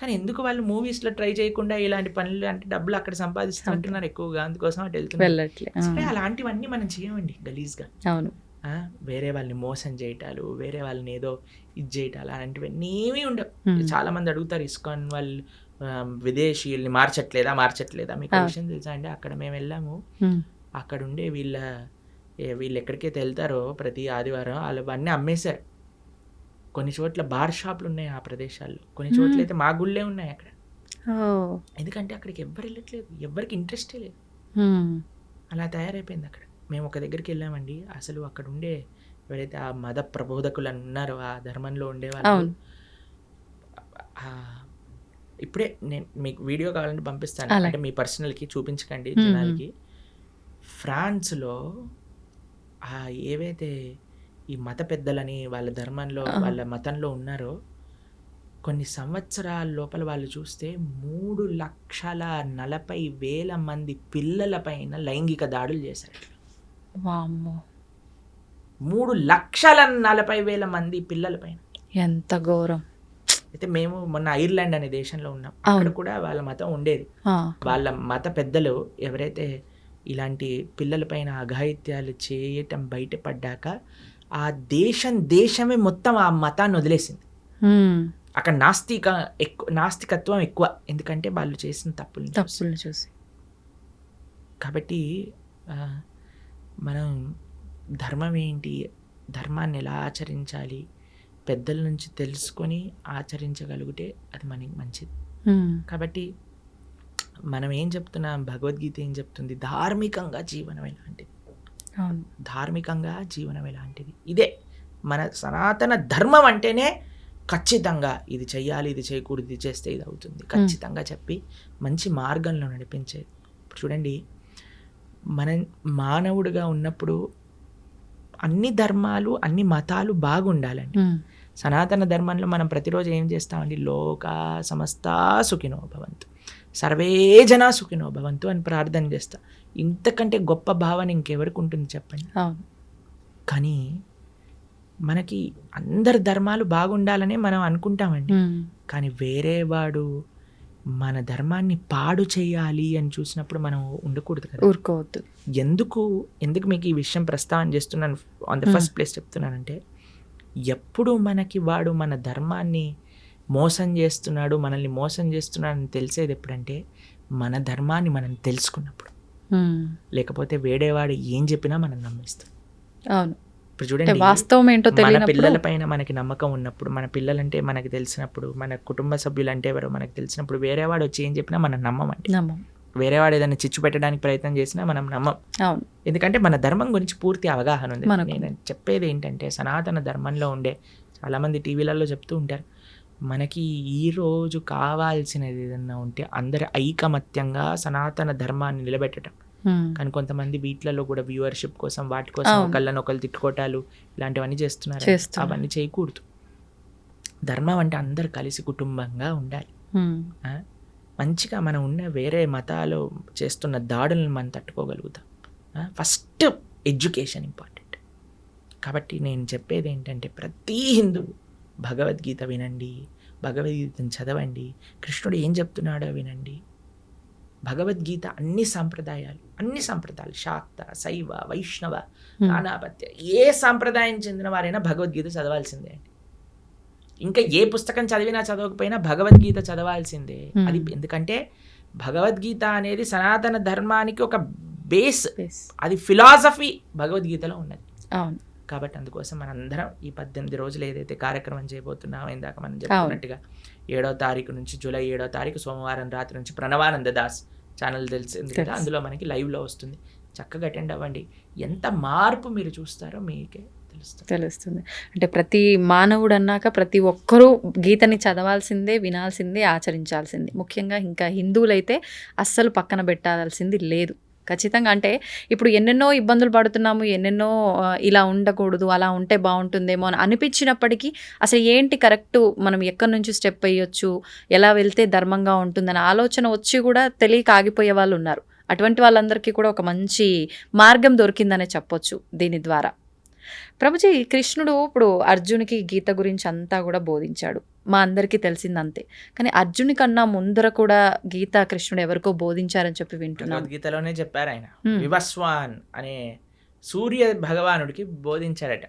కానీ ఎందుకు వాళ్ళు మూవీస్ లో ట్రై చేయకుండా ఇలాంటి పనులు, అంటే డబ్బులు అక్కడ సంపాదిస్తుంటున్నారు ఎక్కువగా, అందుకోసం అటు వెళ్తున్నారు. అలాంటివన్నీ మనం చేయమండి గలీజ్గా. అవును, వేరే వాళ్ళని మోసం చేయటాలు, వేరే వాళ్ళని ఏదో ఇది చేయటాలు, అలాంటివన్నీ ఏమీ ఉండవు. చాలా మంది అడుగుతారు, ఇస్కాన్ వాళ్ళు విదేశీయుల్ని మార్చట్లేదా? మీకు విషయం తెలుసా అండి, అక్కడ మేము వెళ్ళాము, అక్కడుండే వీళ్ళు ఎక్కడికైతే వెళ్తారో ప్రతి ఆదివారం వాళ్ళు అవన్నీ అమ్మేశారు. కొన్ని చోట్ల బార్ షాపులు ఉన్నాయి ఆ ప్రదేశాల్లో, కొన్ని చోట్ల అయితే మా గుళ్ళే ఉన్నాయి అక్కడ. ఎందుకంటే అక్కడికి ఎవ్వరు వెళ్ళట్లేదు, ఎవ్వరికి ఇంట్రెస్టే లేదు, అలా తయారైపోయింది అక్కడ. మేము ఒక దగ్గరికి వెళ్ళామండి, అసలు అక్కడ ఉండే ఎవరైతే ఆ మత ప్రబోధకులు ఉన్నారో, ఆ ధర్మంలో ఉండేవాళ్ళు, ఇప్పుడే నేను మీకు వీడియో కావాలంటే పంపిస్తాను, అంటే మీ పర్సనల్కి చూపించకండి జనాలకి. ఫ్రాన్స్లో ఏవైతే ఈ మత పెద్దలని వాళ్ళ ధర్మంలో వాళ్ళ మతంలో ఉన్నారో, కొన్ని సంవత్సరాల లోపల వాళ్ళు చూస్తే 3,40,000 మంది పిల్లల పైన లైంగిక దాడులు చేశారు. 3,40,000 మంది పిల్లల పైన, ఎంత ఘోరం. అయితే మేము మొన్న ఐర్లాండ్ అనే దేశంలో ఉన్నాం, అక్కడ కూడా వాళ్ళ మతం ఉండేది. వాళ్ళ మత పెద్దలు ఎవరైతే ఇలాంటి పిల్లల పైన అఘాయిత్యాలు చేయటం బయటపడ్డాక ఆ దేశమే మొత్తం ఆ మతాన్ని వదిలేసింది. అక్కడ నాస్తికత్వం ఎక్కువ, ఎందుకంటే వాళ్ళు చేసిన తప్పులు చూసి. కాబట్టి మనం ధర్మం ఏంటి, ధర్మాన్ని ఎలా ఆచరించాలి, పెద్దల నుంచి తెలుసుకొని ఆచరించగలిగితే అది మనకి మంచిది. కాబట్టి మనం ఏం చెప్తున్నాం, భగవద్గీత ఏం చెప్తుంది, ధార్మికంగా జీవనం ఎలాంటిది, ధార్మికంగా జీవనం ఎలాంటిది, ఇదే మన సనాతన ధర్మం అంటేనే ఖచ్చితంగా ఇది చెయ్యాలి, ఇది చేయకూడదు, ఇది చేస్తే ఇది అవుతుంది ఖచ్చితంగా చెప్పి మంచి మార్గంలో నడిపించేది. ఇప్పుడు చూడండి, మనం మానవుడిగా ఉన్నప్పుడు అన్ని ధర్మాలు అన్ని మతాలు బాగుండాలండి. సనాతన ధర్మంలో మనం ప్రతిరోజు ఏం చేస్తామండి, లోకా సమస్తా సుఖినో భవంతు, సర్వే జనా సుఖినో భవంతు అని ప్రార్థన చేస్తా. ఇంతకంటే గొప్ప భావన ఇంకెవరికి ఉంటుంది చెప్పండి. కానీ మనకి అందరి ధర్మాలు బాగుండాలనే మనం అనుకుంటామండి, కానీ వేరే వాడు మన ధర్మాన్ని పాడు చేయాలి అని చూసినప్పుడు మనం ఉండకూడదు కదా, ఊరుకోవద్దు. ఎందుకు మీకు ఈ విషయం ప్రస్తావన చేస్తున్నాను, ఆన్ ద ఫస్ట్ ప్లేస్ చెప్తున్నానంటే, ఎప్పుడు మనకి వాడు మన ధర్మాన్ని మోసం చేస్తున్నాడు, మనల్ని మోసం చేస్తున్నాడు అని తెలిసేది ఎప్పుడంటే మన ధర్మాన్ని మనం తెలుసుకున్నప్పుడు. లేకపోతే వేడేవాడు ఏం చెప్పినా మనం నమ్మేస్తాం. అవును, ఇప్పుడు చూడండి, వాస్తవం ఏంటో మన పిల్లల పైన మనకి నమ్మకం ఉన్నప్పుడు, మన పిల్లలంటే మనకి తెలిసినప్పుడు, మన కుటుంబ సభ్యులు అంటే ఎవరో మనకు తెలిసినప్పుడు, వేరేవాడు వచ్చి ఏం చెప్పినా మనం నమ్మమంటే, వేరేవాడు ఏదైనా చిచ్చు పెట్టడానికి ప్రయత్నం చేసినా మనం నమ్మం. ఎందుకంటే మన ధర్మం గురించి పూర్తి అవగాహన ఉంది. నేను చెప్పేది ఏంటంటే, సనాతన ధర్మంలో ఉండే చాలామంది టీవీలలో చెప్తూ ఉంటారు, మనకి ఈరోజు కావాల్సినది ఏదన్నా ఉంటే అందరి ఐకమత్యంగా సనాతన ధర్మాన్ని నిలబెట్టడం. కానీ కొంతమంది వీటిలలో కూడా వ్యూవర్షిప్ కోసం వాటి కోసం ఒకళ్ళనొకళ్ళు తిట్టుకోవటాలు ఇలాంటివన్నీ చేస్తున్నారు. అవన్నీ చేయకూడదు. ధర్మం అంటే అందరు కలిసి కుటుంబంగా ఉండాలి. మంచిగా మనం ఉన్న వేరే మతాలు చేస్తున్న దాడులను మనం తట్టుకోగలుగుతాం. First education important. కాబట్టి నేను చెప్పేది ఏంటంటే, ప్రతి హిందువు భగవద్గీత వినండి, భగవద్గీతను చదవండి, కృష్ణుడు ఏం చెప్తున్నాడో వినండి. భగవద్గీత అన్ని సంప్రదాయాలు శాక్త, శైవ, వైష్ణవ, నానాపత్య, ఏ సాంప్రదాయం చెందిన వారైనా భగవద్గీత చదవాల్సిందే అండి. ఇంకా ఏ పుస్తకం చదివినా చదవకపోయినా భగవద్గీత చదవాల్సిందే. అది ఎందుకంటే భగవద్గీత అనేది సనాతన ధర్మానికి ఒక బేస్, అది ఫిలాసఫీ భగవద్గీతలో ఉన్నది. కాబట్టి అందుకోసం మనందరం ఈ 18 రోజులు ఏదైతే కార్యక్రమం చేయబోతున్నామో, ఇందాక మనం చెప్పుకున్నట్టుగా 7వ తారీఖు నుంచి, జూలై 7వ తారీఖు సోమవారం రాత్రి నుంచి ప్రణవానంద దాస్ ఛానల్ తెలిసింది కదా, అందులో మనకి లైవ్లో వస్తుంది. చక్కగా అటెండ్ అవ్వండి. ఎంత మార్పు మీరు చూస్తారో మీకే తెలుస్తుంది. అంటే ప్రతి మానవుడు అన్నాక ప్రతి ఒక్కరూ గీతని చదవాల్సిందే, వినాల్సిందే, ఆచరించాల్సిందే. ముఖ్యంగా ఇంకా హిందువులైతే అస్సలు పక్కన పెట్టాల్సింది లేదు ఖచ్చితంగా. అంటే ఇప్పుడు ఎన్నెన్నో ఇబ్బందులు పడుతున్నాము, ఎన్నెన్నో ఇలా ఉండకూడదు, అలా ఉంటే బాగుంటుందేమో అని అనిపించినప్పటికీ అసలు ఏంటి కరెక్ట్, మనం ఎక్కడి నుంచి స్టెప్ వేయొచ్చు, ఎలా వెళ్తే ధర్మంగా ఉంటుందని ఆలోచన వచ్చి కూడా తెలియక ఆగిపోయే వాళ్ళు ఉన్నారు. అటువంటి వాళ్ళందరికీ కూడా ఒక మంచి మార్గం దొరికిందనే చెప్పొచ్చు దీని ద్వారా. ప్రభుజీ, కృష్ణుడు ఇప్పుడు అర్జునికి గీత గురించి అంతా కూడా బోధించాడు, మా అందరికీ తెలిసిందంతే. కానీ అర్జుని కన్నా ముందర కూడా గీత కృష్ణుడు ఎవరికో బోధించారని చెప్పి వింటున్నాను. గీతలోనే చెప్పారు ఆయన, వివస్వాన్ అనే సూర్య భగవానుడికి బోధించారట.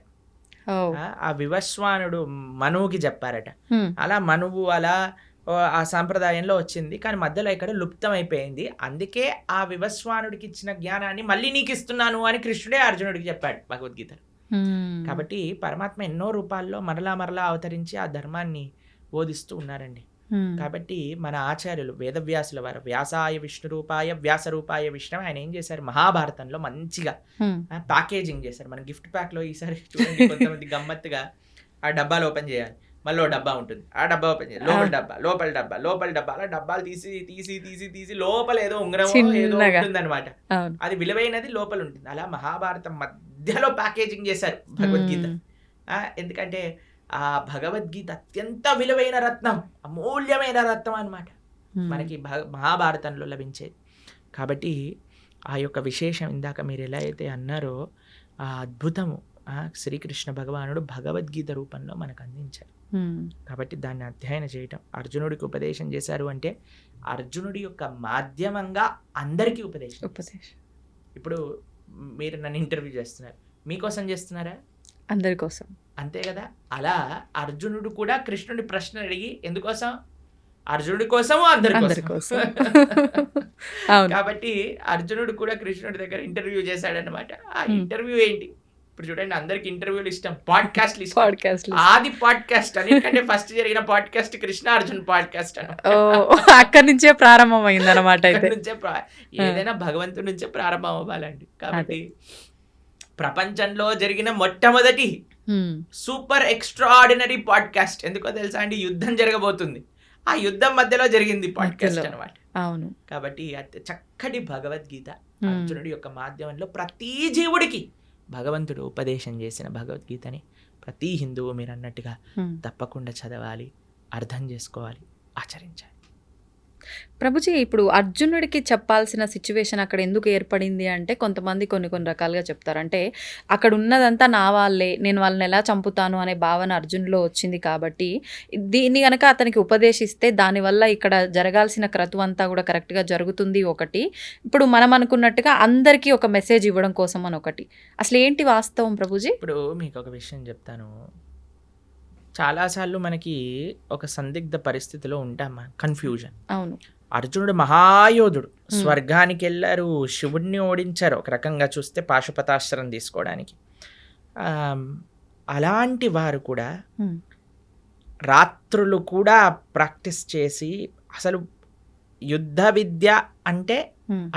ఆ వివస్వానుడు మనువుకి చెప్పారట. అలా మనువు అలా ఆ సాంప్రదాయంలో వచ్చింది, కానీ మధ్యలో ఇక్కడ లుప్తం అయిపోయింది. అందుకే ఆ వివస్వానుడికి ఇచ్చిన జ్ఞానాన్ని మళ్ళీ నీకు ఇస్తున్నాను అని కృష్ణుడే అర్జునుడికి చెప్పాడు భగవద్గీతలో. కాబట్టి పరమాత్మ ఎన్నో రూపాల్లో మరలా మరలా అవతరించి ఆ ధర్మాన్ని బోధిస్తూ ఉన్నారండి. కాబట్టి మన ఆచార్యులు వేదవ్యాసుల వారు వ్యాసాయ విష్ణు రూపాయ వ్యాస రూపాయ విష్ణు ఆయన ఏం చేశారు, మహాభారతంలో మంచిగా ప్యాకేజింగ్ చేశారు. మన గిఫ్ట్ ప్యాక్ లో ఈసారి చూడండి కొంతమంది గమ్మత్తుగా ఆ డబ్బాలు ఓపెన్ చేయాలి, మళ్ళీ డబ్బా ఉంటుంది, ఆ డబ్బా ఓపెన్ చేయాలి, లోపల డబ్బా అలా డబ్బాలు తీసి లోపల ఏదో ఉంగరం ఏదో ఉంటుంది అనమాట. అది విలువైనది లోపల ఉంటుంది. అలా మహాభారతం మధ్యలో ప్యాకేజింగ్ చేశారు భగవద్గీత. ఎందుకంటే ఆ భగవద్గీత అత్యంత విలువైన రత్నం, అమూల్యమైన రత్నం అన్నమాట మనకి మహాభారతంలో లభించేది. కాబట్టి ఆ యొక్క విశేషం ఇందాక మీరు ఎలా అయితే అన్నారో ఆ అద్భుతము శ్రీకృష్ణ భగవానుడు భగవద్గీత రూపంలో మనకు అందించారు. కాబట్టి దాన్ని అధ్యయనం చేయటం, అర్జునుడికి ఉపదేశం చేశారు అంటే అర్జునుడి యొక్క మాధ్యమంగా అందరికీ ఉపదేశం. ఇప్పుడు మీరు నన్ను ఇంటర్వ్యూ చేస్తున్నారు, మీకోసం చేస్తున్నారా? అందరి కోసం, అంతే కదా. అలా అర్జునుడు కూడా కృష్ణుడి ప్రశ్న అడిగి ఎందుకోసం? అర్జునుడి కోసము అందరి కోసం. కాబట్టి అర్జునుడు కూడా కృష్ణుడి దగ్గర ఇంటర్వ్యూ చేశాడనమాట. ఆ ఇంటర్వ్యూ ఏంటి? ఇప్పుడు చూడండి, అందరికి ఇంటర్వ్యూలు ఇష్టం, పాడ్కాస్ట్లు ఇష్టం. ఆది పాడ్కాస్ట్ అన్నిటికంటే ఫస్ట్ జరిగిన పాడ్కాస్ట్ కృష్ణ అర్జున్ పాడ్కాస్ట్ అని అక్కడి నుంచే ప్రారంభం అయింది అనమాట. ఏదైనా భగవంతుడి నుంచే ప్రారంభం అవ్వాలండి. కాబట్టి ప్రపంచంలో జరిగిన మొట్టమొదటి సూపర్ ఎక్స్ట్రాఆర్డినరీ పాడ్కాస్ట్ ఎందుకో తెలుసా అండి? యుద్ధం జరగబోతుంది, ఆ యుద్ధం మధ్యలో జరిగింది పాడ్కాస్ట్ అనమాట. అవును. కాబట్టి చక్కటి భగవద్గీత అర్జునుడి యొక్క మాధ్యమంలో ప్రతి జీవుడికి భగవంతుడు ఉపదేశం చేసిన భగవద్గీతని ప్రతి హిందువు మీరు అన్నట్టుగా తప్పకుండా చదవాలి, అర్థం చేసుకోవాలి, ఆచరించాలి. ప్రభుజీ, ఇప్పుడు అర్జునుడికి చెప్పాల్సిన సిచ్యువేషన్ అక్కడ ఎందుకు ఏర్పడింది అంటే కొంతమంది కొన్ని రకాలుగా చెప్తారు. అంటే అక్కడ ఉన్నదంతా నా వాళ్ళే, నేను వాళ్ళని ఎలా చంపుతాను అనే భావన అర్జునులో వచ్చింది. కాబట్టి దీన్ని కనుక అతనికి ఉపదేశిస్తే దానివల్ల ఇక్కడ జరగాల్సిన క్రతువు అంతా కూడా కరెక్ట్గా జరుగుతుంది ఒకటి. ఇప్పుడు మనం అనుకున్నట్టుగా అందరికీ ఒక మెసేజ్ ఇవ్వడం కోసం అని ఒకటి. అసలు ఏంటి వాస్తవం ప్రభుజీ? ఇప్పుడు మీకు ఒక విషయం చెప్తాను. చాలాసార్లు మనకి ఒక సందిగ్ధ పరిస్థితిలో ఉంటాం, కన్ఫ్యూజన్. అవును. అర్జునుడు మహాయోధుడు, స్వర్గానికి వెళ్ళారు, శివుడిని ఓడించారు, ఒక రకంగా చూస్తే పాశుపతాస్త్రం తీసుకోవడానికి. అలాంటి వారు కూడా రాత్రులు కూడా ప్రాక్టీస్ చేసి, అసలు యుద్ధ విద్య అంటే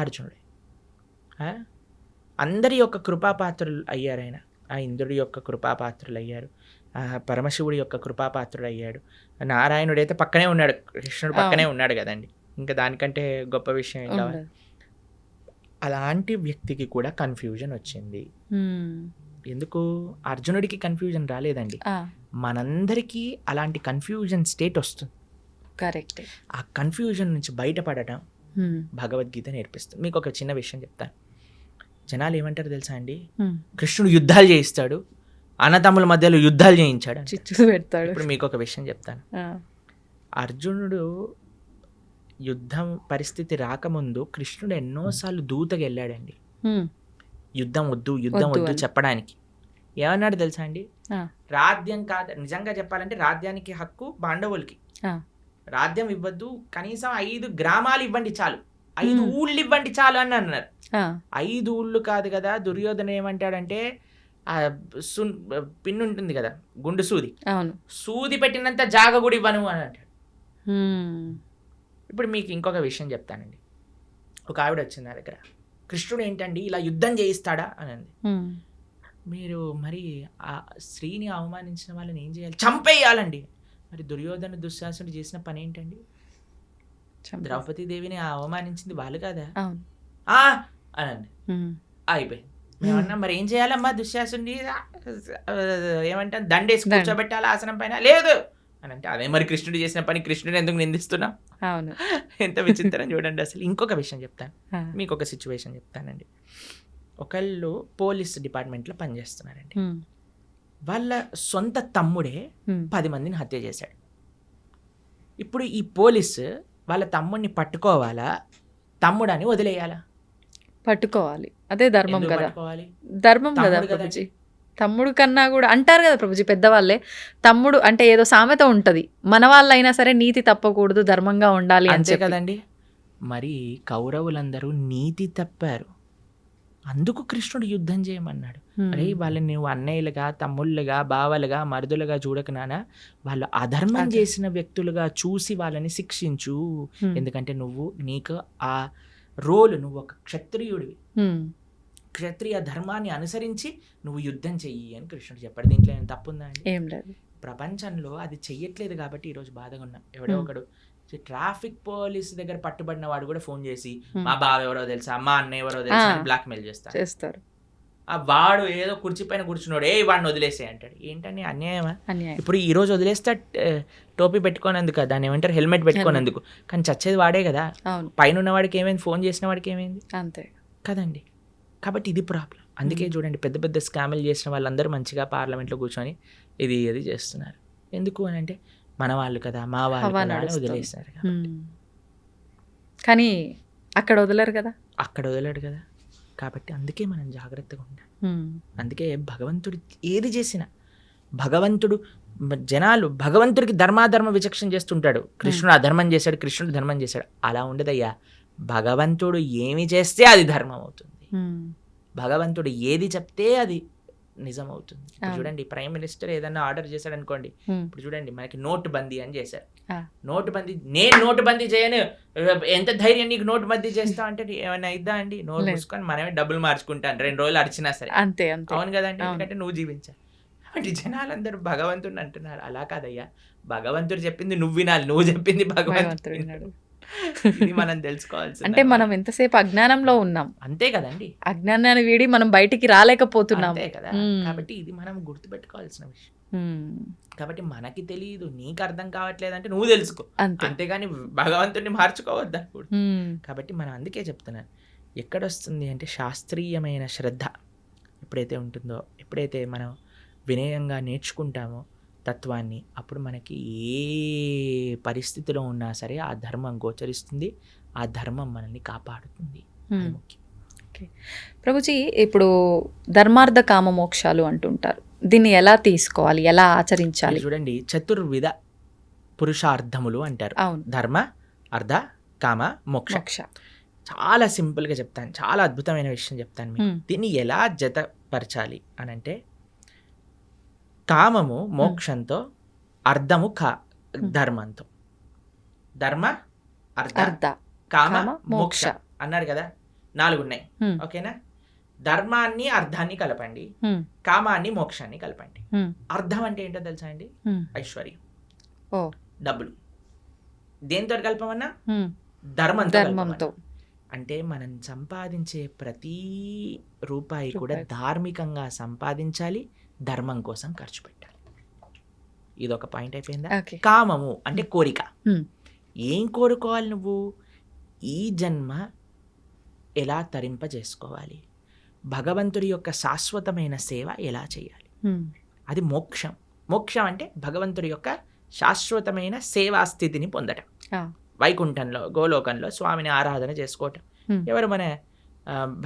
అర్జునుడే. అందరి యొక్క కృపాపాత్రులు అయ్యారు ఆయన. ఆ ఇంద్రుడి యొక్క కృపాపాత్రులు అయ్యారు, పరమశివుడి యొక్క కృపాపాత్రుడు అయ్యాడు. నారాయణుడు అయితే పక్కనే ఉన్నాడు, కృష్ణుడు పక్కనే ఉన్నాడు కదండి, ఇంకా దానికంటే గొప్ప విషయం ఏం కావాలి. అలాంటి వ్యక్తికి కూడా కన్ఫ్యూజన్ వచ్చింది. ఎందుకు? అర్జునుడికి కన్ఫ్యూజన్ రాలేదండి, మనందరికీ అలాంటి కన్ఫ్యూజన్ స్టేట్ వస్తుంది. కరెక్ట్. ఆ కన్ఫ్యూజన్ నుంచి బయటపడటం భగవద్గీత నేర్పిస్తుంది. మీకు ఒక చిన్న విషయం చెప్తాను. జనాలు ఏమంటారు తెలుసా అండి, కృష్ణుడు యుద్ధాలు చేయిస్తాడు, అన్నతమ్ముల మధ్యలో యుద్ధాలు చేయించాడు, చిచ్చు పెడతాడు. ఇప్పుడు మీకు ఒక విషయం చెప్తాను. అర్జునుడు యుద్ధం పరిస్థితి రాకముందు కృష్ణుడు ఎన్నోసార్లు దూతగా వెళ్ళాడండి, యుద్ధం వద్దు చెప్పడానికి. ఏమన్నాడు తెలుసా అండి? రాజ్యం కాదు, నిజంగా చెప్పాలంటే రాజ్యానికి హక్కు పాండవులకి, రాజ్యం ఇవ్వద్దు, కనీసం 5 గ్రామాలు ఇవ్వండి చాలు, 5 ఊళ్ళు ఇవ్వండి చాలు అని అన్నారు. 5 ఊళ్ళు కాదు కదా. దుర్యోధన ఏమంటాడంటే, పిన్ ఉంటుంది కదా, గుండు సూది, సూది పెట్టినంత జాగ కూడా ఇవ్వను అని అంటాడు. ఇప్పుడు మీకు ఇంకొక విషయం చెప్తానండి. ఒక ఆవిడ వచ్చింది నా దగ్గర, కృష్ణుడు ఏంటండి ఇలా యుద్ధం చేయిస్తాడా అని అంది. మీరు మరి ఆ స్త్రీని అవమానించిన వాళ్ళని ఏం చేయాలి? చంపేయాలండి. మరి దుర్యోధన దుశ్శాసనుడు చేసిన పని ఏంటండి? ద్రౌపదీదేవిని అవమానించింది వాళ్ళు కదా అని అండి. అయిపోయింది. మేమన్నా మరి ఏం చేయాలమ్మా, దుశ్శాసుని ఏమంటాను దండేసి కూర్చోబెట్టాలి ఆసనం పైన, లేదు అని అంటే, అదే మరి కృష్ణుడు చేసిన పని, కృష్ణుడు ఎందుకు నిందిస్తున్నాం? అవును. ఎంత విచిత్రం చూడండి అసలు. ఇంకొక విషయం చెప్తాను, మీకు ఒక సిచ్యువేషన్ చెప్తానండి. ఒకళ్ళు పోలీస్ డిపార్ట్మెంట్లో పనిచేస్తున్నారండి. వాళ్ళ సొంత తమ్ముడే 10 మందిని హత్య చేశాడు. ఇప్పుడు ఈ పోలీసు వాళ్ళ తమ్ముడిని పట్టుకోవాలా, తమ్ముడని వదిలేయాలా? పట్టుకోవాలి, అదే ధర్మం కదా. ధర్మం కదా. తమ్ముడు కన్నా కూడా అంటారు కదా ప్రభుజీ పెద్దవాళ్ళే, తమ్ముడు అంటే ఏదో సామెత ఉంటది, మన వాళ్ళైనా సరే నీతి తప్పకూడదు, ధర్మంగా ఉండాలి అని అంతే చెప్పి. కదండి. మరి కౌరవులందరూ నీతి తప్పారు, అందుకు కృష్ణుడు యుద్ధం చేయమన్నాడు. అరే వాళ్ళని నువ్వు అన్నయ్యలుగా, తమ్ముళ్ళుగా, బావలుగా, మరుదులుగా చూడక నానా, వాళ్ళు అధర్మం చేసిన వ్యక్తులుగా చూసి వాళ్ళని శిక్షించు. ఎందుకంటే నువ్వు నీకు ఆ రోలు, నువ్వు ఒక క్షత్రియుడివి, క్షత్రియ ధర్మాన్ని అనుసరించి నువ్వు యుద్ధం చెయ్యి అని కృష్ణుడు చెప్పాడు. దీంట్లో ఏం తప్పుందా అండి? ఏం లేదు. ప్రపంచంలో అది చెయ్యట్లేదు కాబట్టి ఈరోజు బాధగా ఉన్నాం. ఎవడో ఒకడు ట్రాఫిక్ పోలీస్ దగ్గర పట్టుబడిన వాడు కూడా ఫోన్ చేసి మా బావ ఎవరో తెలుసా, మా అన్న ఎవరో తెలుసా అని బ్లాక్ మెయిల్ చేస్తారు. ఆ వాడు ఏదో కుర్చీ పైన కూర్చున్నాడు, వాడిని వదిలేసే అంటాడు. ఏంటని అన్యాయమా? ఇప్పుడు ఈ రోజు వదిలేస్తే టోపీ పెట్టుకోనందుకు, దాన్ని ఏమంటారు హెల్మెట్ పెట్టుకోనందుకు, కానీ చచ్చేది వాడే కదా. పైన ఉన్న వాడికి ఏమైంది, ఫోన్ చేసిన వాడికి ఏమైంది? అంతే కదండి. కాబట్టి ఇది ప్రాబ్లం. అందుకే చూడండి పెద్ద పెద్ద స్కామ్లు చేసిన వాళ్ళందరూ మంచిగా పార్లమెంట్లో కూర్చొని ఇది చేస్తున్నారు. ఎందుకు అని అంటే మన వాళ్ళు కదా, మా వాళ్ళు వదిలేస్తారు. కానీ అక్కడ వదలరు కదా, వదలడు కదా. కాబట్టి అందుకే మనం జాగ్రత్తగా ఉండాలి. అందుకే భగవంతుడు ఏది చేసినా, భగవంతుడు జనాలు భగవంతుడికి ధర్మాధర్మ విచక్షణ చేస్తుంటాడు. కృష్ణుడు అధర్మం చేశాడు, కృష్ణుడు ధర్మం చేశాడు, అలా ఉండదయ్యా. భగవంతుడు ఏమి చేస్తే అది ధర్మం అవుతుంది, భగవంతుడు ఏది చెప్తే అది నిజం అవుతుంది. చూడండి ప్రైమ్ మినిస్టర్ ఏదన్నా ఆర్డర్ చేశాడు అనుకోండి, ఇప్పుడు చూడండి మనకి నోటు బందీ అని చేశారు. నోటు బందీ, నేను నోటు బందీ చేయను, ఎంత ధైర్యం నీకు నోటు బందీ చేస్తా అంటే ఏమైనా ఇద్దా అండి? నోటు మూసుకొని మనమే డబ్బులు మార్చుకుంటాను 2 రోజులు అరిచినా సరే. అంతే అవును కదండి, ఎందుకంటే నువ్వు జీవించాలి. కాబట్టి జనాలందరూ భగవంతుడిని అంటున్నారు. అలా కాదయ్యా, భగవంతుడు చెప్పింది నువ్వు వినాలి, నువ్వు చెప్పింది భగవంతుడు వినాడు. ఇది మనం తెలుసుకోవాల్సి. అంటే మనం ఎంతసేపు అజ్ఞానంలో ఉన్నాం, అంతే కదండి. అజ్ఞానాన్ని వీడి మనం బయటికి రాలేకపోతున్నాం, అంతే కదా. కాబట్టి ఇది మనం గుర్తుపెట్టుకోవాల్సిన విషయం. కాబట్టి మనకి తెలియదు, నీకు అర్థం కావట్లేదు అంటే నువ్వు తెలుసుకో, అంతేగాని భగవంతుడిని మార్చుకోవద్దు అనుకోడు. కాబట్టి మనం అందుకే చెప్తున్నాను, ఎక్కడొస్తుంది అంటే శాస్త్రీయమైన శ్రద్ధ ఎప్పుడైతే ఉంటుందో, ఎప్పుడైతే మనం వినయంగా నేర్చుకుంటామో తత్వాన్ని, అప్పుడు మనకి ఏ పరిస్థితిలో ఉన్నా సరే ఆ ధర్మం గోచరిస్తుంది, ఆ ధర్మం మనల్ని కాపాడుతుంది. అది ముఖ్యం. ప్రభుజీ, ఇప్పుడు ధర్మార్థ కామ మోక్షాలు అంటుంటారు, దీన్ని ఎలా తీసుకోవాలి, ఎలా ఆచరించాలి? చూడండి చతుర్విధ పురుషార్థములు అంటారు. ధర్మ, అర్థ, కామ, మోక్ష. చాలా సింపుల్గా చెప్తాను, చాలా అద్భుతమైన విషయం చెప్తాను మీకు. దీన్ని ఎలా జతపరచాలి అని అంటే, కామము మోక్షంతో, అర్థము ధర్మంతో. ధర్మ, అర్థ, కామ, మోక్ష అన్నారు కదా, 4 ఉన్నాయి. ఓకేనా? ధర్మాన్ని అర్థాన్ని కలపండి, కామాన్ని మోక్షాన్ని కలపండి. అర్థం అంటే ఏంటో తెలుసా అండి? ఐశ్వర్యం, డబ్బులు. దేంతో కలపమన్నా? ధర్మంతో. అంటే మనం సంపాదించే ప్రతి రూపాయి కూడా ధార్మికంగా సంపాదించాలి, ధర్మం కోసం ఖర్చు పెట్టాలి. ఇదొక పాయింట్ అయిపోయిందా? కామము అంటే కోరిక. ఏం కోరుకోవాలి నువ్వు? ఈ జన్మ ఎలా తరింపజేసుకోవాలి, భగవంతుడి యొక్క శాశ్వతమైన సేవ ఎలా చేయాలి, అది మోక్షం. మోక్షం అంటే భగవంతుడి యొక్క శాశ్వతమైన సేవా స్థితిని పొందటం. వైకుంఠంలో, గోలోకంలో స్వామిని ఆరాధన చేసుకోవటం. ఎవరు మన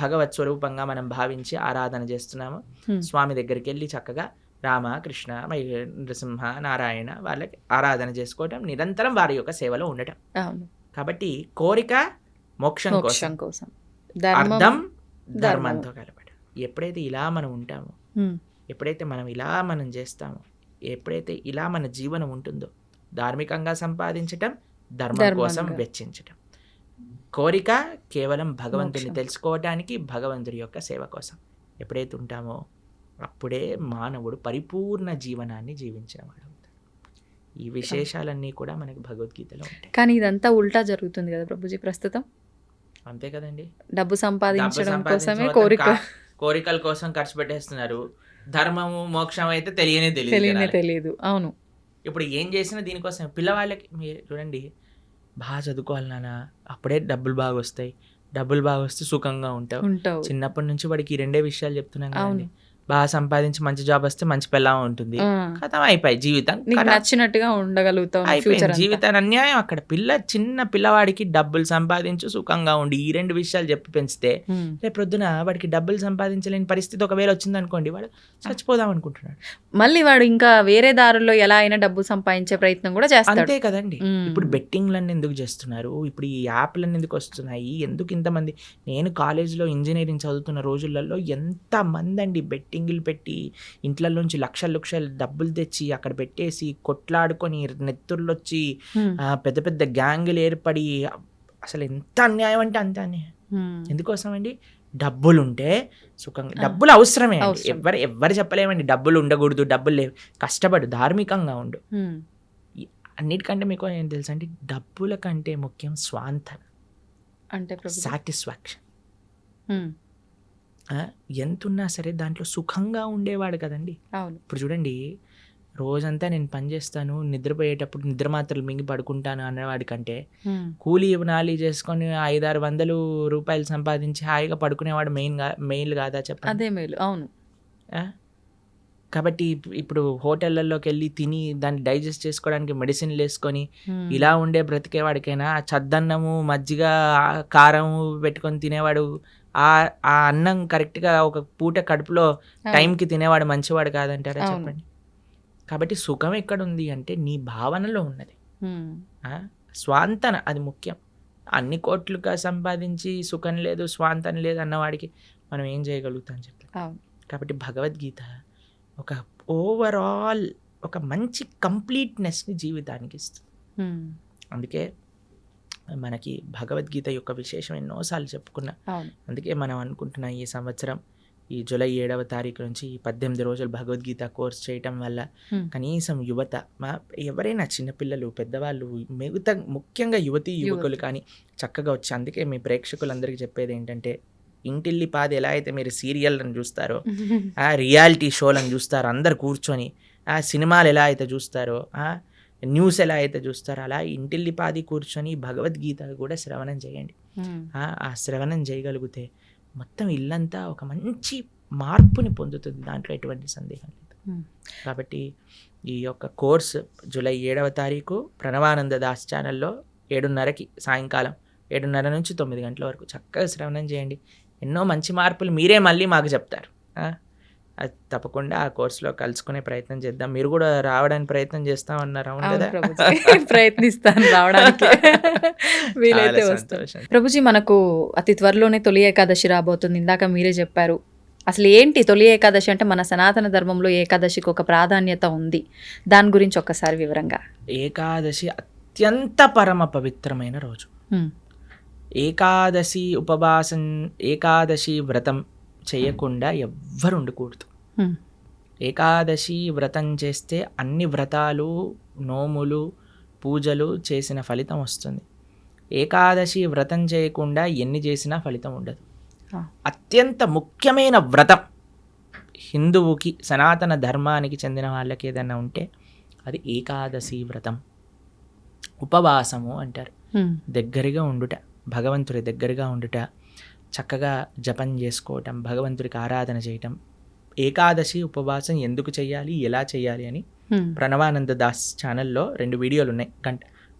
భగవత్ స్వరూపంగా మనం భావించి ఆరాధన చేస్తున్నాము, స్వామి దగ్గరికి వెళ్ళి చక్కగా రామ, కృష్ణ, నరసింహ, నారాయణ వాళ్ళకి ఆరాధన చేసుకోవటం, నిరంతరం వారి యొక్క సేవలో ఉండటం. కాబట్టి కోరిక మోక్షం కోసం, అర్థం ధర్మంతో కలపడం. ఎప్పుడైతే ఇలా మనం ఉంటామో, ఎప్పుడైతే మనం ఇలా మనం చేస్తామో, ఎప్పుడైతే ఇలా మన జీవనం ఉంటుందో, ధార్మికంగా సంపాదించటం, ధర్మం కోసం వెచ్చించటం. కోరిక కేవలం భగవంతుని తెలుసుకోవటానికి, భగవంతుడి యొక్క సేవ కోసం ఎప్పుడైతే ఉంటామో, అప్పుడే మానవుడు పరిపూర్ణ జీవనాన్ని జీవించిన వాడు అవుతాడు. ఈ విశేషాలన్నీ కూడా మనకి భగవద్గీతలో ఉంటాయి. కానీ ఇదంతా ఉల్టా జరుగుతుంది కదా ప్రభుజీ ప్రస్తుతం. అంతే కదండి, డబ్బు సంపాదించడం కోసమే కోరికల కోసం ఖర్చు పెట్టేస్తున్నారు. ధర్మము మోక్షం అయితే తెలియదు. అవును, ఇప్పుడు ఏం చేసినా దీనికోసం. పిల్లవాళ్ళకి మీరు చూడండి, బాగా చదువుకోవాలి నాన్న, అప్పుడే డబ్బులు బాగా వస్తాయి, డబ్బులు బాగా వస్తే సుఖంగా ఉంటావు. చిన్నప్పటి నుంచి వాడికి ఈ 2 విషయాలు చెప్తున్నాం కదండి. బాగా సంపాదించి మంచి జాబ్ వస్తే మంచి పెళ్ళాం ఉంటుంది, కథం అయిపోయి జీవితం నీకు నచ్చినట్టుగా ఉండగలుగుతావు అయిపోయింది. ఫ్యూచర్ జీవితాన్ని అన్యాయం అక్కడ. చిన్న పిల్లవాడికి డబ్బులు సంపాదించు సుఖంగా ఉండి ఈ 2 విషయాలు చెప్పి పెంచితే రేపు ప్రొద్దున వాడికి డబ్బులు సంపాదించలేని పరిస్థితి ఒకవేళ వచ్చిందనుకోండి, వాడు చచ్చిపోదాం అనుకుంటున్నాడు. మళ్ళీ వాడు ఇంకా వేరే దారుల్లో ఎలా అయినా డబ్బు సంపాదించే ప్రయత్నం కూడా చేస్తాడు. అంతే కదండి. ఇప్పుడు బెట్టింగ్లన్నీ ఎందుకు చేస్తున్నారు, ఇప్పుడు ఈ యాప్లన్నీ ఎందుకు వస్తున్నాయి, ఎందుకు ఇంతమంది? నేను కాలేజీలో ఇంజనీరింగ్ చదువుతున్న రోజులలో ఎంతమంది అండి బెట్టింగ్లు పెట్టి ఇంట్లలోంచి లక్షలు డబ్బులు తెచ్చి అక్కడ పెట్టేసి కొట్లాడుకొని నెత్తుర్లు వచ్చి పెద్ద పెద్ద గ్యాంగులు ఏర్పడి, అసలు ఎంత అన్యాయం అంటే అంత అన్యాయం. ఎందుకోసం అండి? డబ్బులు ఉంటే సుఖంగా, డబ్బులు అవసరమే అండి. ఎవరు చెప్పలేమండి డబ్బులు ఉండకూడదు, డబ్బులు లేవు. కష్టపడు, ధార్మికంగా ఉండు. అన్నిటికంటే మీకు ఏం తెలుసు అంటే డబ్బుల కంటే ముఖ్యం స్వాంతన, అంటే సాటిస్ఫాక్షన్. ఎంతున్నా సరే దాంట్లో సుఖంగా ఉండేవాడు కదండి. ఇప్పుడు చూడండి, రోజంతా నేను పని చేస్తాను, నిద్రపోయేటప్పుడు నిద్ర మాత్రలు మింగి పడుకుంటాను అనేవాడి కంటే కూలీ నాలి చేసుకొని 500-600 రూపాయలు సంపాదించి హాయిగా పడుకునేవాడు మెయిల్ కాదా చెప్పండి? అదే మేలు. అవును. కాబట్టి ఇప్పుడు హోటళ్లలోకి వెళ్ళి తిని దాన్ని డైజెస్ట్ చేసుకోవడానికి మెడిసిన్లు వేసుకొని ఇలా ఉండే బ్రతికేవాడికైనా చద్దన్నము మజ్జిగ కారం పెట్టుకొని తినేవాడు, ఆ అన్నం కరెక్ట్గా ఒక పూట కడుపులో టైంకి తినేవాడు మంచివాడు కాదంటారా చెప్పండి? కాబట్టి సుఖం ఎక్కడుంది అంటే నీ భావనలో ఉన్నది. స్వాంతన అది ముఖ్యం. అన్ని కోట్లుగా సంపాదించి సుఖం లేదు స్వాంతన లేదు అన్నవాడికి మనం ఏం చేయగలుగుతాం చెప్పండి? కాబట్టి భగవద్గీత ఒక ఓవరాల్ ఒక మంచి కంప్లీట్నెస్ని జీవితానికి ఇస్తుంది. అందుకే మనకి భగవద్గీత యొక్క విశేషం ఎన్నోసార్లు చెప్పుకున్నా. అందుకే మనం అనుకుంటున్నాం ఈ సంవత్సరం ఈ జూలై 7వ తారీఖు నుంచి 18 రోజులు భగవద్గీత కోర్స్ చేయటం వల్ల కనీసం యువత, ఎవరైనా చిన్నపిల్లలు పెద్దవాళ్ళు మిగతా ముఖ్యంగా యువకులు కానీ చక్కగా వచ్చి, అందుకే మీ ప్రేక్షకులందరికీ చెప్పేది ఏంటంటే ఇంటిల్లిపాది ఎలా అయితే మీరు సీరియల్లను చూస్తారో, ఆ రియాలిటీ షోలను చూస్తారో అందరు కూర్చొని, ఆ సినిమాలు ఎలా అయితే చూస్తారో, న్యూస్ ఎలా అయితే చూస్తారో, అలా ఇంటిల్లిపాది కూర్చొని భగవద్గీత కూడా శ్రవణం చేయండి. ఆ శ్రవణం చేయగలిగితే మొత్తం ఇల్లంతా ఒక మంచి మార్పుని పొందుతుంది, దాంట్లో ఎటువంటి సందేహం లేదు. కాబట్టి ఈ యొక్క కోర్స్ జూలై 7వ తారీఖు ప్రణవానంద దాస్ ఛానల్లో 7:30కి సాయంకాలం 7:30 నుంచి 9 గంటల వరకు చక్కగా శ్రవణం చేయండి. ఎన్నో మంచి మార్పులు మీరే మళ్ళీ మాకు చెప్తారు. అది తప్పకుండా ఆ కోర్సులో కలుసుకునే ప్రయత్నం చేద్దాం. మీరు కూడా రావడానికి ప్రయత్నం చేస్తామన్నారు, అవును కదా? ప్రయత్నిస్తాను రావడానికి, వీలైతే వస్తాను. ప్రభుజీ, మనకు అతి త్వరలోనే తొలి ఏకాదశి రాబోతుంది. ఇందాక మీరే చెప్పారు. అసలు ఏంటి తొలి ఏకాదశి అంటే? మన సనాతన ధర్మంలో ఏకాదశికి ఒక ప్రాధాన్యత ఉంది, దాని గురించి ఒక్కసారి వివరంగా. ఏకాదశి అత్యంత పరమ పవిత్రమైన రోజు. ఏకాదశి ఉపవాసం, ఏకాదశి వ్రతం చేయకుండా ఎవ్వరు ఉండకూడదు. ఏకాదశి వ్రతం చేస్తే అన్ని వ్రతాలు, నోములు, పూజలు చేసిన ఫలితం వస్తుంది. ఏకాదశి వ్రతం చేయకుండా ఎన్ని చేసినా ఫలితం ఉండదు. అత్యంత ముఖ్యమైన వ్రతం హిందువుకి, సనాతన ధర్మానికి చెందిన వాళ్ళకి ఏదైనా ఉంటే అది ఏకాదశి వ్రతం. ఉపవాసము అంటారు. దగ్గరగా ఉండుట, భగవంతుడి దగ్గరగా ఉండుట, చక్కగా జపం చేసుకోవటం, భగవంతుడికి ఆరాధన చేయటం. ఏకాదశి ఉపవాసం ఎందుకు చేయాలి, ఎలా చేయాలి అని ప్రణవానంద దాస్ ఛానల్లో 2 వీడియోలు ఉన్నాయి,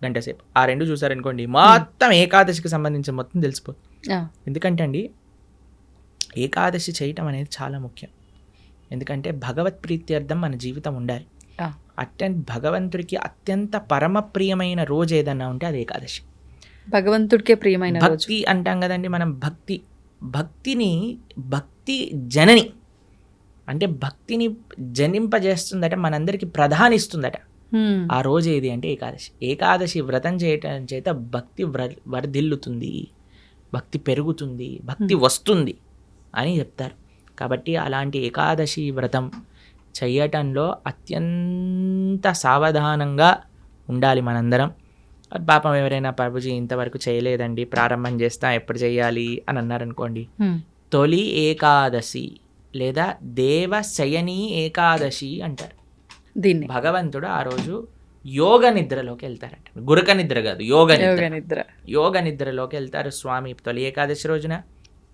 గంట సేపు. ఆ 2 చూసారనుకోండి మొత్తం ఏకాదశికి సంబంధించిన మొత్తం తెలిసిపోతుంది. ఎందుకంటే అండి ఏకాదశి చేయటం అనేది చాలా ముఖ్యం. ఎందుకంటే భగవత్ ప్రీత్యర్థం మన జీవితం ఉండాలి. భగవంతుడికి అత్యంత పరమ ప్రియమైన రోజు ఏదన్నా ఉంటే అది ఏకాదశి. భగవంతుడికే ప్రియమైన భక్తి అంటాం కదండి మనం. భక్తి జనని అంటే భక్తిని జనింపజేస్తుందట, మనందరికి ప్రధానిస్తుందట. ఆ రోజు ఏది అంటే ఏకాదశి. ఏకాదశి వ్రతం చేయటం చేత భక్తి వర్ధిల్లుతుంది, భక్తి పెరుగుతుంది, భక్తి వస్తుంది అని చెప్తారు. కాబట్టి అలాంటి ఏకాదశి వ్రతం చేయటంలో అత్యంత సావధానంగా ఉండాలి మనందరం. పాపం ఎవరైనా ప్రభుజీ ఇంతవరకు చేయలేదండి, ప్రారంభం చేస్తా, ఎప్పుడు చేయాలి అని అన్నారనుకోండి, తొలి ఏకాదశి లేదా దేవశయని ఏకాదశి అంటారు దీన్ని. భగవంతుడు ఆ రోజు యోగ నిద్రలోకి వెళ్తారంట. గురక నిద్ర కాదు, యోగ నిద్రలోకి వెళ్తారు స్వామి తొలి ఏకాదశి రోజున.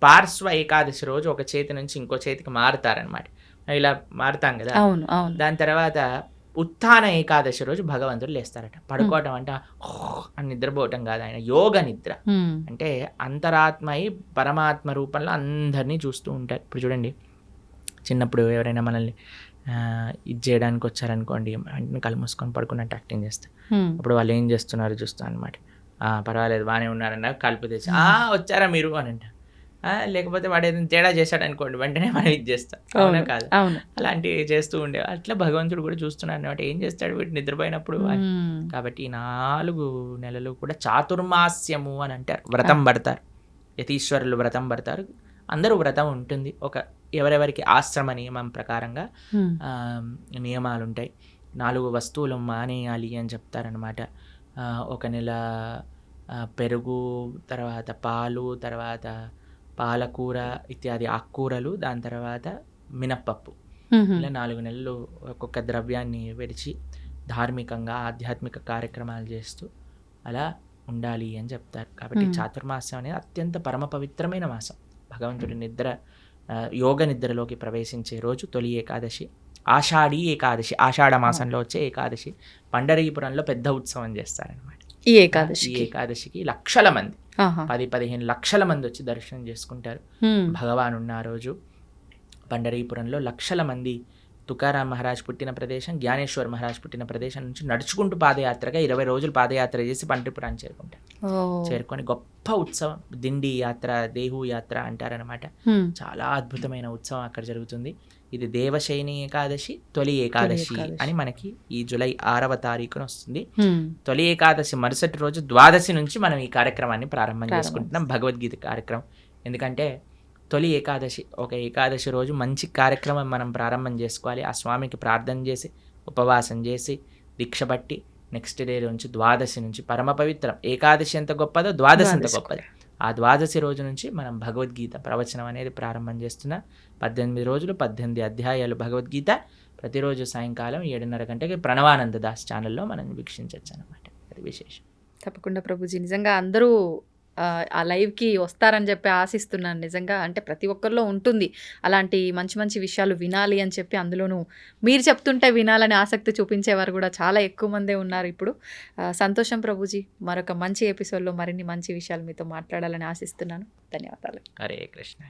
పార్శ్వ ఏకాదశి రోజు ఒక చేతి నుంచి ఇంకో చేతికి మారుతారనమాట. ఇలా మారుతాం కదా. అవును అవును దాని తర్వాత ఉత్థాన ఏకాదశి రోజు భగవంతుడు లేస్తారట. పడుకోవటం అంటే అని నిద్రపోవటం కాదు, ఆయన యోగ నిద్ర. అంటే అంతరాత్మయి పరమాత్మ రూపంలో అందరినీ చూస్తూ ఉంటారు. ఇప్పుడు చూడండి, చిన్నప్పుడు ఎవరైనా మనల్ని ఇది చేయడానికి వచ్చారనుకోండి, వెంటనే కళ్ళు మూసుకొని పడుకున్నట్టు యాక్టింగ్ చేస్తారు. అప్పుడు వాళ్ళు ఏం చేస్తున్నారు చూస్తాను అనమాట. పర్వాలేదు బాగానే ఉన్నారన్న కలుపు తెచ్చి వచ్చారా మీరు అని అంట. లేకపోతే వాడు ఏదైనా తేడా చేశాడు అనుకోండి, వెంటనే మనం ఇది చేస్తాం. అవునా కాదు? అలాంటివి చేస్తూ ఉండే అట్లా భగవంతుడు కూడా చూస్తున్నాడు అనమాట. ఏం చేస్తాడు వీడు నిద్రపోయినప్పుడు. కాబట్టి 4 నెలలు కూడా చాతుర్మాస్యము అని అంటారు. వ్రతం పడతారు, యతీశ్వరులు వ్రతం పడతారు. అందరూ వ్రతం ఉంటుంది. ఎవరెవరికి ఆశ్రమ నియమం ప్రకారంగా నియమాలు ఉంటాయి. 4 వస్తువులు మానేయాలి అని చెప్తారనమాట. 1 నెల పెరుగు, తర్వాత పాలు, తర్వాత పాలకూర ఇత్యాది ఆకుకూరలు, దాని తర్వాత మినప్పప్పు. ఇలా 4 నెలలు ఒక్కొక్క ద్రవ్యాన్ని విడిచి ధార్మికంగా ఆధ్యాత్మిక కార్యక్రమాలు చేస్తూ అలా ఉండాలి అని చెప్తారు. కాబట్టి చాతుర్మాసం అనేది అత్యంత పరమ పవిత్రమైన మాసం. భగవంతుడి నిద్ర యోగ నిద్రలోకి ప్రవేశించే రోజు తొలి ఏకాదశి, ఆషాఢీ ఏకాదశి, ఆషాఢ మాసంలో వచ్చే ఏకాదశి. పండరీపురంలో పెద్ద ఉత్సవం చేస్తారనమాట. ఈ ఏకాదశికి లక్షల మంది, 10-15 లక్షల మంది వచ్చి దర్శనం చేసుకుంటారు. భగవాన్ ఉన్న రోజు పండరీపురంలో లక్షల మంది తుకారాం మహారాజ్ పుట్టిన ప్రదేశం, జ్ఞానేశ్వర్ మహారాజ్ పుట్టిన ప్రదేశం నుంచి నడుచుకుంటూ పాదయాత్రగా 20 రోజులు పాదయాత్ర చేసి పండరీపురాన్ని చేరుకుంటారు. చేరుకొని గొప్ప ఉత్సవం, దిండి యాత్ర, దేహు యాత్ర అంటారనమాట. చాలా అద్భుతమైన ఉత్సవం అక్కడ జరుగుతుంది. ఇది దేవశయని ఏకాదశి, తొలి ఏకాదశి అని మనకి ఈ జూలై 6వ తారీఖున వస్తుంది. తొలి ఏకాదశి మరుసటి రోజు ద్వాదశి నుంచి మనం ఈ కార్యక్రమాన్ని ప్రారంభం చేసుకుంటున్నాం, భగవద్గీత కార్యక్రమం. ఎందుకంటే తొలి ఏకాదశి, ఒక ఏకాదశి రోజు మంచి కార్యక్రమం మనం ప్రారంభం చేసుకోవాలి. ఆ స్వామికి ప్రార్థన చేసి ఉపవాసం చేసి దీక్ష బట్టి నెక్స్ట్ డే నుంచి ద్వాదశి నుంచి పరమ పవిత్రం. ఏకాదశి ఎంత గొప్పదో ద్వాదశి ఎంత గొప్పదో. ఆ ద్వాదశి రోజు నుంచి మనం భగవద్గీత ప్రవచనం అనేది ప్రారంభం చేస్తున్నా. 18 రోజులు 18 అధ్యాయాలు భగవద్గీత ప్రతిరోజు సాయంకాలం 7:30 గంటకి ప్రణవానంద దాస్ ఛానల్లో మనం వీక్షించవచ్చు అనమాట. అది విశేషం. తప్పకుండా ప్రభుజీ, నిజంగా అందరూ ఆ లైవ్కి వస్తారని చెప్పి ఆశిస్తున్నాను. నిజంగా అంటే ప్రతి ఒక్కరిలో ఉంటుంది అలాంటి మంచి మంచి విషయాలు వినాలి అని చెప్పి. అందులోనూ మీరు చెప్తుంటే వినాలని ఆసక్తి చూపించేవారు కూడా చాలా ఎక్కువ మందే ఉన్నారు ఇప్పుడు. సంతోషం ప్రభుజీ, మరొక మంచి ఎపిసోడ్లో మరిన్ని మంచి విషయాలు మీతో మాట్లాడాలని ఆశిస్తున్నాను. ధన్యవాదాలు. హరే కృష్ణ.